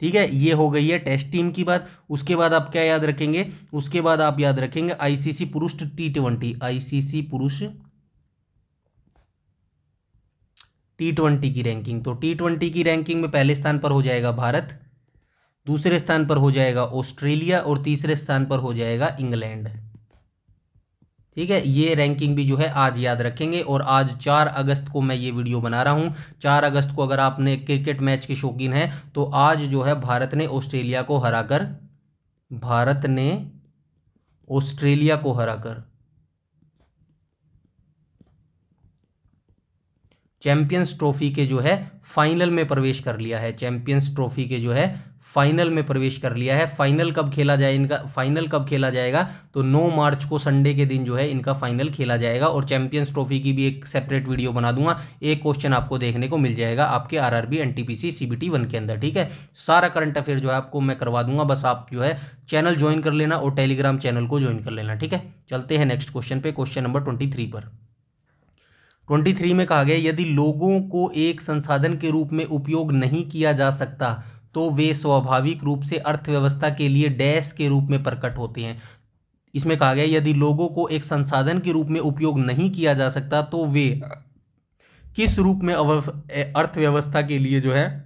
ठीक है, ये हो गई है टेस्ट टीम की बात। उसके बाद आप क्या याद रखेंगे? उसके बाद आप याद रखेंगे आईसीसी पुरुष T20, आईसीसी पुरुष T20 की रैंकिंग। तो T20 की रैंकिंग में पहले स्थान पर हो जाएगा भारत, दूसरे स्थान पर हो जाएगा ऑस्ट्रेलिया और तीसरे स्थान पर हो जाएगा इंग्लैंड। ठीक है, ये रैंकिंग भी जो है आज याद रखेंगे। और आज 4 अगस्त को मैं ये वीडियो बना रहा हूँ। 4 अगस्त को अगर आपने क्रिकेट मैच के शौकीन हैं तो आज जो है भारत ने ऑस्ट्रेलिया को हराकर चैंपियंस ट्रॉफी के जो है फाइनल में प्रवेश कर लिया है। चैंपियंस ट्रॉफी के जो है फाइनल में प्रवेश कर लिया है। फाइनल कब खेला जाए इनका? फाइनल कब खेला जाएगा? तो 9 मार्च को संडे के दिन जो है इनका फाइनल खेला जाएगा। और चैंपियंस ट्रॉफी की भी एक सेपरेट वीडियो बना दूंगा। एक क्वेश्चन आपको देखने को मिल जाएगा आपके आरआरबी एनटीपीसी CBT 1 के अंदर। ठीक है, सारा करंट अफेयर जो है आपको मैं करवा दूंगा। बस आप जो है चैनल ज्वाइन कर लेना और टेलीग्राम चैनल को ज्वाइन कर लेना। ठीक है, चलते हैं नेक्स्ट क्वेश्चन पे, क्वेश्चन नंबर 23 पर। 23 में कहा गया यदि लोगों को एक संसाधन के रूप में उपयोग नहीं किया जा सकता तो वे स्वाभाविक रूप से अर्थव्यवस्था के लिए डैश के रूप में प्रकट होते हैं। इसमें कहा गया यदि लोगों को एक संसाधन के रूप में उपयोग नहीं किया जा सकता तो वे किस रूप में अर्थव्यवस्था के लिए जो है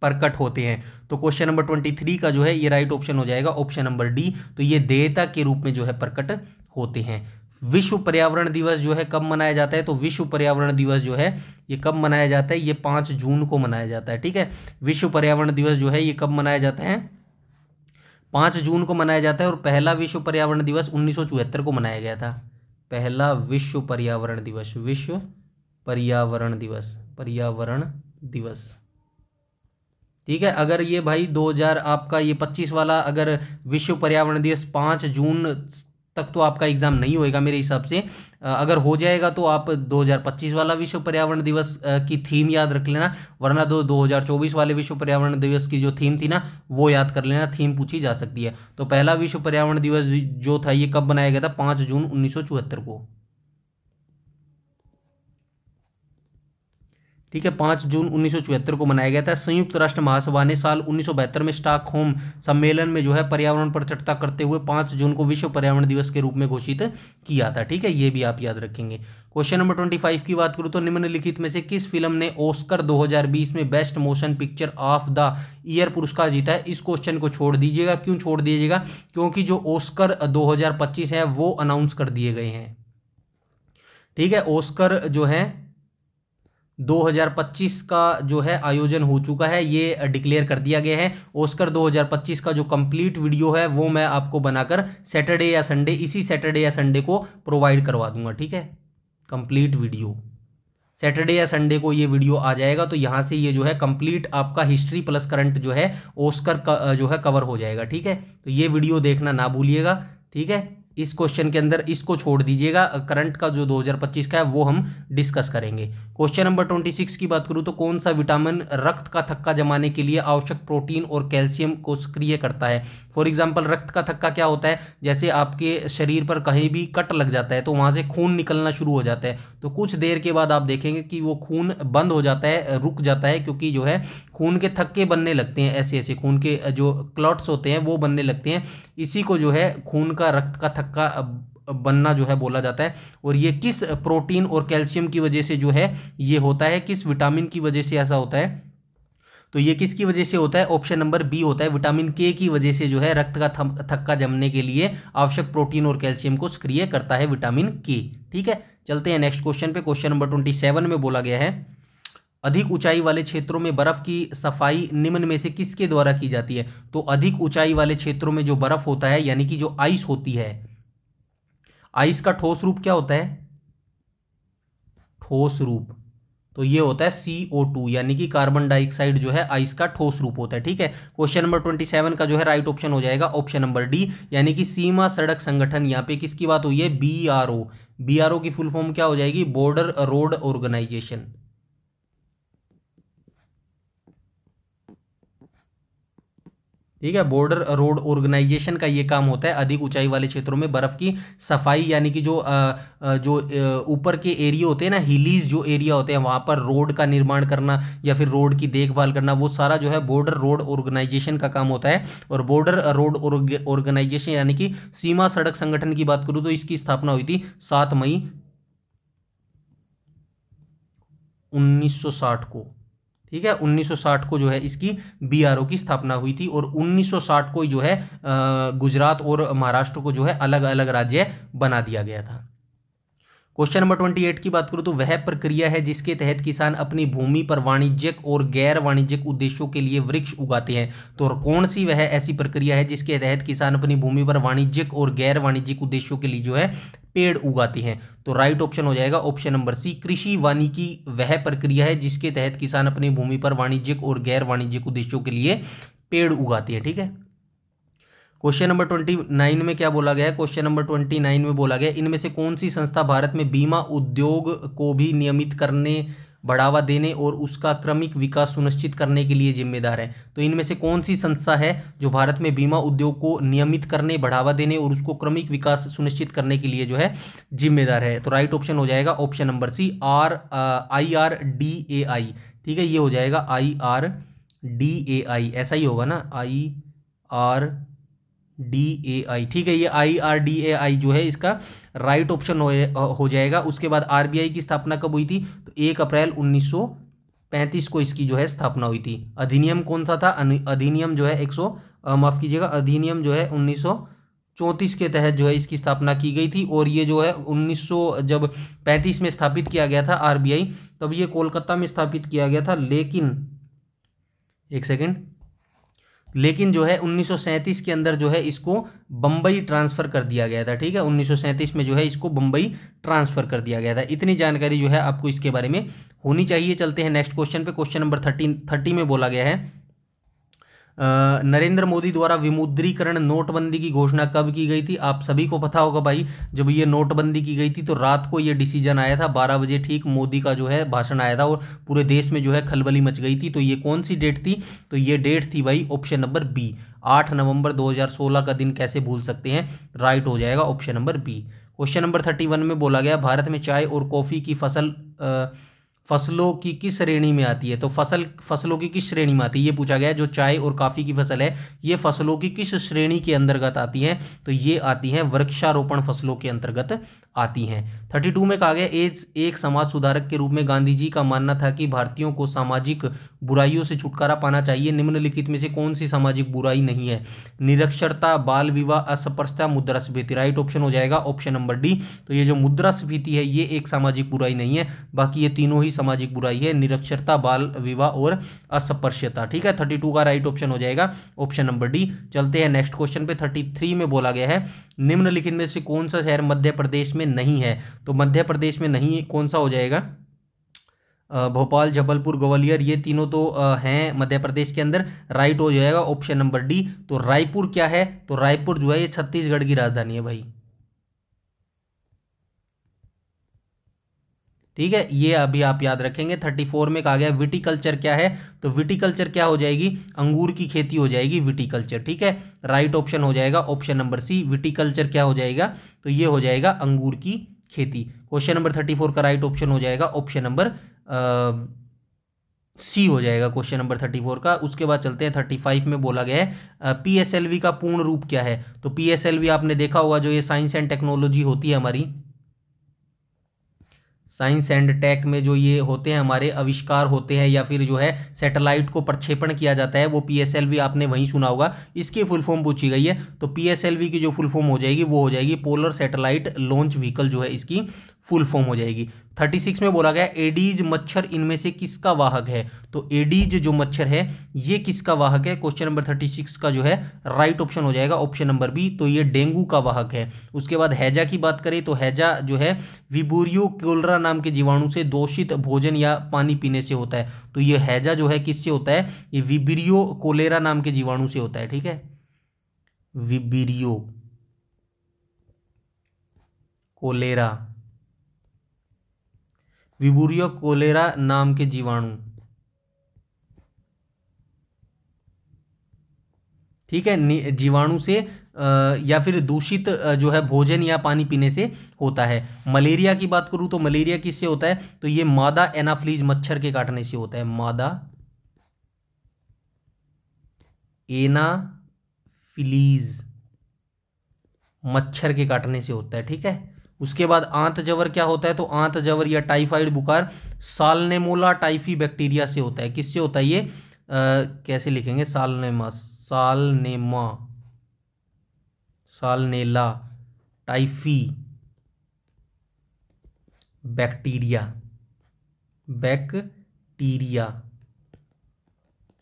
प्रकट होते हैं। तो क्वेश्चन नंबर 23 का जो है ये राइट ऑप्शन हो जाएगा ऑप्शन नंबर डी। तो ये देयता के रूप में जो है प्रकट होते हैं। विश्व पर्यावरण दिवस जो है कब मनाया जाता है? तो विश्व पर्यावरण दिवस जो है ये कब मनाया जाता है? ये 5 जून को मनाया जाता है। ठीक है, विश्व पर्यावरण दिवस जो है ये कब मनाया जाता है? 5 जून को मनाया जाता है। और पहला विश्व पर्यावरण दिवस 1974 को मनाया गया था। पहला विश्व पर्यावरण दिवस, विश्व पर्यावरण दिवस, पर्यावरण दिवस। ठीक है, अगर ये भाई 2000 आपका ये 25 वाला अगर विश्व पर्यावरण दिवस 5 जून तक तो आपका एग्जाम नहीं होएगा मेरे हिसाब से। अगर हो जाएगा तो आप 2025 वाला विश्व पर्यावरण दिवस की थीम याद रख लेना, वरना 2024 वाले विश्व पर्यावरण दिवस की जो थीम थी ना वो याद कर लेना, थीम पूछी जा सकती है। तो पहला विश्व पर्यावरण दिवस जो था ये कब बनाया गया था? 5 जून 1974 को। ठीक है, 5 जून 1974 को मनाया गया था। संयुक्त राष्ट्र महासभा ने साल 1972 में स्टॉकहोम सम्मेलन में जो है पर्यावरण पर चर्चा करते हुए 5 जून को विश्व पर्यावरण दिवस के रूप में घोषित किया था। ठीक है, ये भी आप याद रखेंगे। क्वेश्चन नंबर 25 की बात करूँ तो निम्नलिखित में से किस फिल्म ने ऑस्कर 2020 में best motion picture of the year पुरस्कार जीता है? इस क्वेश्चन को छोड़ दीजिएगा। क्यों छोड़ दीजिएगा? क्योंकि जो ऑस्कर 2025 है वो अनाउंस कर दिए गए हैं। ठीक है, ऑस्कर जो है 2025 का जो है आयोजन हो चुका है, ये डिक्लेयर कर दिया गया है। ऑस्कर 2025 का जो कंप्लीट वीडियो है वो मैं आपको बनाकर सैटरडे या संडे, इसी सैटरडे या संडे को प्रोवाइड करवा दूंगा। ठीक है, कंप्लीट वीडियो सैटरडे या संडे को ये वीडियो आ जाएगा। तो यहाँ से ये जो है कंप्लीट आपका हिस्ट्री प्लस करंट जो है ऑस्कर का जो है कवर हो जाएगा। ठीक है, तो ये वीडियो देखना ना भूलिएगा। ठीक है, इस क्वेश्चन के अंदर इसको छोड़ दीजिएगा, करंट का जो 2025 का है वो हम डिस्कस करेंगे। क्वेश्चन नंबर 26 की बात करूँ तो कौन सा विटामिन रक्त का थक्का जमाने के लिए आवश्यक प्रोटीन और कैल्शियम को सक्रिय करता है? फॉर एग्जाम्पल रक्त का थक्का क्या होता है? जैसे आपके शरीर पर कहीं भी कट लग जाता है तो वहाँ से खून निकलना शुरू हो जाता है, तो कुछ देर के बाद आप देखेंगे कि वो खून बंद हो जाता है, रुक जाता है, क्योंकि जो है खून के थक्के बनने लगते हैं, ऐसे ऐसे खून के जो क्लॉट्स होते हैं वो बनने लगते हैं। इसी को जो है खून का रक्त का थक्का बनना जो है बोला जाता है। और ये किस प्रोटीन और कैल्शियम की वजह से जो है ये होता है? किस विटामिन की वजह से ऐसा होता है? तो ये किसकी वजह से होता है? ऑप्शन नंबर बी होता है, विटामिन के की वजह से जो है रक्त का थक्का जमने के लिए आवश्यक प्रोटीन और कैल्शियम को सक्रिय करता है विटामिन के। ठीक है, चलते हैं नेक्स्ट क्वेश्चन पे। क्वेश्चन नंबर 27 में बोला गया है अधिक ऊंचाई वाले क्षेत्रों में बर्फ की सफाई निम्न में से किसके द्वारा की जाती है? तो अधिक ऊंचाई वाले क्षेत्रों में जो बर्फ होता है यानी कि जो आइस होती है, आइस का ठोस रूप क्या होता है? ठोस रूप, तो ये होता है CO2 यानी कि कार्बन डाइऑक्साइड जो है आइस का ठोस रूप होता है। ठीक है, क्वेश्चन नंबर 27 का जो है राइट ऑप्शन हो जाएगा ऑप्शन नंबर डी, यानी कि सीमा सड़क संगठन। यहाँ पे किसकी बात हुई है? BRO। BRO की फुल फॉर्म क्या हो जाएगी? Border road organisation. ठीक है, बॉर्डर रोड ऑर्गेनाइजेशन का ये काम होता है अधिक ऊंचाई वाले क्षेत्रों में बर्फ की सफाई, यानी कि जो ऊपर के एरिया होते हैं ना, हिलीज जो एरिया होते हैं वहाँ पर रोड का निर्माण करना या फिर रोड की देखभाल करना, वो सारा जो है बॉर्डर रोड ऑर्गेनाइजेशन का काम होता है। और बॉर्डर रोड ऑर्गेनाइजेशन यानी कि सीमा सड़क संगठन की बात करूँ तो इसकी स्थापना हुई थी 7 मई 1960 को। ठीक है, 1960 को जो है इसकी BRO की स्थापना हुई थी। और 1960 को ही जो है गुजरात और महाराष्ट्र को जो है अलग अलग राज्य बना दिया गया था। क्वेश्चन नंबर 28 की बात करूँ तो वह प्रक्रिया है जिसके तहत किसान अपनी भूमि पर वाणिज्यिक और गैर वाणिज्यिक उद्देश्यों के लिए वृक्ष उगाते हैं। तो कौन सी वह ऐसी प्रक्रिया है जिसके तहत किसान अपनी भूमि पर वाणिज्यिक और गैर वाणिज्यिक उद्देश्यों के लिए जो है पेड़ उगाते हैं? तो राइट ऑप्शन हो जाएगा ऑप्शन नंबर सी, कृषि वानिकी वह प्रक्रिया है जिसके तहत किसान अपनी भूमि पर वाणिज्यिक और गैर वाणिज्यिक उद्देश्यों के लिए पेड़ उगाते हैं। ठीक है, क्वेश्चन नंबर 29 में क्या बोला गया है? क्वेश्चन नंबर 29 में बोला गया इनमें से कौन सी संस्था भारत में बीमा उद्योग को भी नियमित करने, बढ़ावा देने और उसका क्रमिक विकास सुनिश्चित करने के लिए जिम्मेदार है? तो इनमें से कौन सी संस्था है जो भारत में बीमा उद्योग को नियमित करने, बढ़ावा देने और उसको क्रमिक विकास सुनिश्चित करने के लिए जो है जिम्मेदार है? तो राइट ऑप्शन हो जाएगा ऑप्शन नंबर सी, IRDAI। ठीक है, ये हो जाएगा IRDAI, ऐसा ही होगा ना, IRDAI। DAI, ठीक है, ये IRDAI जो है इसका राइट ऑप्शन हो जाएगा। उसके बाद RBI की स्थापना कब हुई थी? तो 1 अप्रैल 1935 को इसकी जो है स्थापना हुई थी। अधिनियम कौन सा था? अधिनियम जो है माफ कीजिएगा, अधिनियम जो है 1934 के तहत जो है इसकी स्थापना की गई थी। और ये जो है 1900 जब 35 में स्थापित किया गया था RBI, तब ये कोलकाता में स्थापित किया गया था। लेकिन एक सेकेंड, लेकिन जो है 1937 के अंदर जो है इसको बम्बई ट्रांसफ़र कर दिया गया था। ठीक है, 1937 में जो है इसको बम्बई ट्रांसफ़र कर दिया गया था। इतनी जानकारी जो है आपको इसके बारे में होनी चाहिए। चलते हैं नेक्स्ट क्वेश्चन पे। क्वेश्चन नंबर 30 में बोला गया है नरेंद्र मोदी द्वारा विमुद्रीकरण नोटबंदी की घोषणा कब की गई थी? आप सभी को पता होगा भाई, जब ये नोटबंदी की गई थी तो रात को ये डिसीजन आया था 12 बजे ठीक, मोदी का जो है भाषण आया था और पूरे देश में जो है खलबली मच गई थी। तो ये कौन सी डेट थी? तो ये डेट थी भाई ऑप्शन नंबर बी, 8 नवंबर 2016 का दिन कैसे भूल सकते हैं, राइट हो जाएगा option number B. Question number 31 में बोला गया भारत में चाय और कॉफ़ी की फसलों की किस श्रेणी में आती है? तो फसलों की किस श्रेणी में आती है ये पूछा गया है। जो चाय और कॉफ़ी की फसल है ये फसलों की किस श्रेणी के अंतर्गत आती है? तो ये आती हैं वृक्षारोपण फसलों के अंतर्गत आती हैं। 32 में कहा गया एक समाज सुधारक के रूप में गांधी जी का मानना था कि भारतीयों को सामाजिक बुराइयों से छुटकारा पाना चाहिए। निम्नलिखित में से कौन सी सामाजिक बुराई नहीं है? निरक्षरता, बाल विवाह, अस्पृश्यता, मुद्रास्फीति। राइट ऑप्शन हो जाएगा ऑप्शन नंबर डी। तो ये जो मुद्रास्फीति है ये एक सामाजिक बुराई नहीं है, बाकी ये तीनों ही सामाजिक बुराई है, निरक्षरता, बाल विवाह और अस्पृश्यता। ठीक है, 32 का राइट ऑप्शन हो जाएगा ऑप्शन नंबर डी। चलते हैं नेक्स्ट क्वेश्चन पे। 33 में बोला गया है निम्नलिखित में से कौन सा शहर मध्य प्रदेश में नहीं है? तो मध्य प्रदेश में नहीं कौन सा हो जाएगा? भोपाल, जबलपुर, ग्वालियर, ये तीनों तो हैं मध्य प्रदेश के अंदर, राइट हो जाएगा ऑप्शन नंबर डी। तो रायपुर क्या है? तो रायपुर जो है ये छत्तीसगढ़ की राजधानी है भाई। ठीक है, ये अभी आप याद रखेंगे। 34 में कहा गया विटिकल्चर क्या है? तो विटिकल्चर क्या हो जाएगी? अंगूर की खेती हो जाएगी विटिकल्चर। ठीक है, राइट ऑप्शन हो जाएगा ऑप्शन नंबर सी। विटिकल्चर क्या हो जाएगा? तो ये हो जाएगा अंगूर की खेती। क्वेश्चन नंबर 34 का राइट ऑप्शन हो जाएगा ऑप्शन नंबर सी हो जाएगा क्वेश्चन नंबर 34 का। उसके बाद चलते हैं 35 में बोला गया है PSLV का पूर्ण रूप क्या है? तो PSLV आपने देखा होगा, जो ये साइंस एंड टेक्नोलॉजी होती है हमारी, साइंस एंड टेक में जो ये होते हैं हमारे आविष्कार होते हैं या फिर जो है सैटेलाइट को प्रक्षेपण किया जाता है, वो PSLV आपने वहीं सुना होगा। इसकी फुल फॉर्म पूछी गई है, तो PSLV की जो फुल फॉर्म हो जाएगी वो हो जाएगी पोलर सैटेलाइट लॉन्च व्हीकल, जो है इसकी फुल फॉर्म हो जाएगी। 36 में बोला गया एडीज मच्छर इनमें से किसका वाहक है? तो एडीज जो मच्छर है ये किसका वाहक है? क्वेश्चन नंबर 36 का जो है राइट ऑप्शन हो जाएगा ऑप्शन नंबर बी। तो ये डेंगू का वाहक है। उसके बाद हैजा की बात करें तो हैजा जो है विबुरियो कोलेरा नाम के जीवाणु से दूषित भोजन या पानी पीने से होता है। तो ये हैजा जो है किससे होता है? ये विबुरियो कोलेरा नाम के जीवाणु से होता है। ठीक है, विबुरियो कोलेरा, विबुरियो कोलेरा नाम के जीवाणु। ठीक है, जीवाणु से या फिर दूषित जो है भोजन या पानी पीने से होता है। मलेरिया की बात करूं तो मलेरिया किससे होता है? तो ये मादा एनाफ्लीज मच्छर के काटने से होता है। मादा एनाफिलीज मच्छर के काटने से होता है। ठीक है, उसके बाद आंत जवर क्या होता है? तो आंत जवर या टाइफाइड बुखार साल्नेमोला टाइफी बैक्टीरिया से होता है। किससे होता है ये? कैसे लिखेंगे? साल्नेला टाइफी बैक्टीरिया।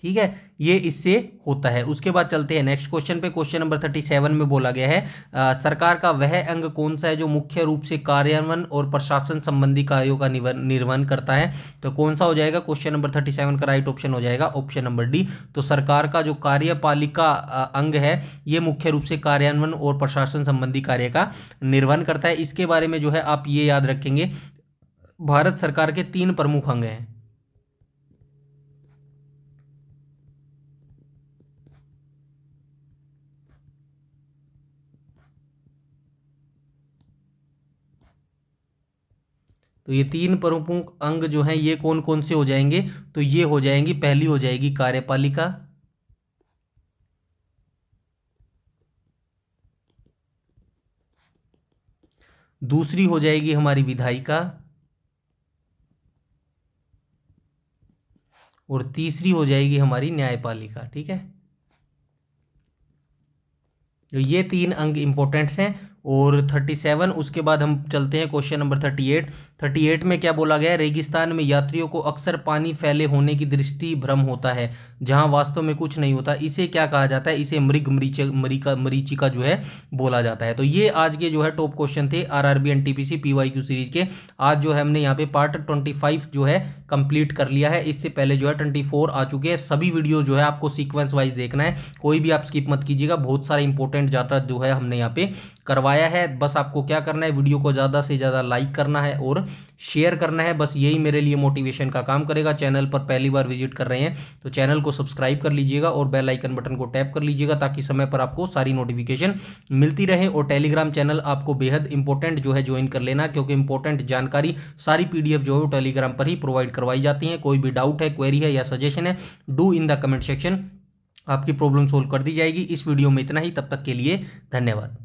ठीक है, ये इससे होता है। उसके बाद चलते हैं नेक्स्ट क्वेश्चन पे। क्वेश्चन नंबर 37 में बोला गया है सरकार का वह अंग कौन सा है जो मुख्य रूप से कार्यान्वयन और प्रशासन संबंधी कार्यों का निर्वहन करता है? तो कौन सा हो जाएगा? क्वेश्चन नंबर 37 का राइट ऑप्शन हो जाएगा ऑप्शन नंबर डी। तो सरकार का जो कार्यपालिका अंग है ये मुख्य रूप से कार्यान्वयन और प्रशासन संबंधी कार्य का निर्वहन करता है। इसके बारे में जो है आप ये याद रखेंगे, भारत सरकार के 3 प्रमुख अंग हैं। तो ये 3 प्रमुख अंग जो हैं ये कौन कौन से हो जाएंगे? तो ये हो जाएंगी, पहली हो जाएगी कार्यपालिका, दूसरी हो जाएगी हमारी विधायिका, और तीसरी हो जाएगी हमारी न्यायपालिका। ठीक है, तो ये 3 अंक इंपॉर्टेंट्स हैं। और 37, उसके बाद हम चलते हैं क्वेश्चन नंबर 38। 38 में क्या बोला गया है, रेगिस्तान में यात्रियों को अक्सर पानी फैले होने की दृष्टि भ्रम होता है जहां वास्तव में कुछ नहीं होता, इसे क्या कहा जाता है, इसे मृग मरीचिका जो है बोला जाता है। तो ये आज के जो है टॉप क्वेश्चन थे आरआरबी एनटीपीसी पीवाईक्यू सीरीज के। आज जो है हमने यहाँ पे पार्ट 25 जो है कंप्लीट कर लिया है। इससे पहले जो है 24 आ चुके हैं। सभी वीडियो जो है आपको सीक्वेंस वाइज देखना है, कोई भी आप स्किप मत कीजिएगा। बहुत सारा इंपॉर्टेंट डाटा जो है हमने यहाँ पे करवाया है। बस आपको क्या करना है, वीडियो को ज़्यादा से ज़्यादा लाइक करना है और शेयर करना है। बस यही मेरे लिए मोटिवेशन का काम करेगा। चैनल पर पहली बार विजिट कर रहे हैं तो चैनल को सब्सक्राइब कर लीजिएगा और बेल आइकन बटन को टैप कर लीजिएगा ताकि समय पर आपको सारी नोटिफिकेशन मिलती रहे। और टेलीग्राम चैनल आपको बेहद इंपॉर्टेंट जो है ज्वाइन कर लेना, क्योंकि इंपॉर्टेंट जानकारी सारी पीडीएफ जो है वो टेलीग्राम पर ही प्रोवाइड करवाई जाती है। कोई भी डाउट है, क्वेरी है या सजेशन है, do in the comment section, आपकी प्रॉब्लम सोल्व कर दी जाएगी। इस वीडियो में इतना ही, तब तक के लिए धन्यवाद।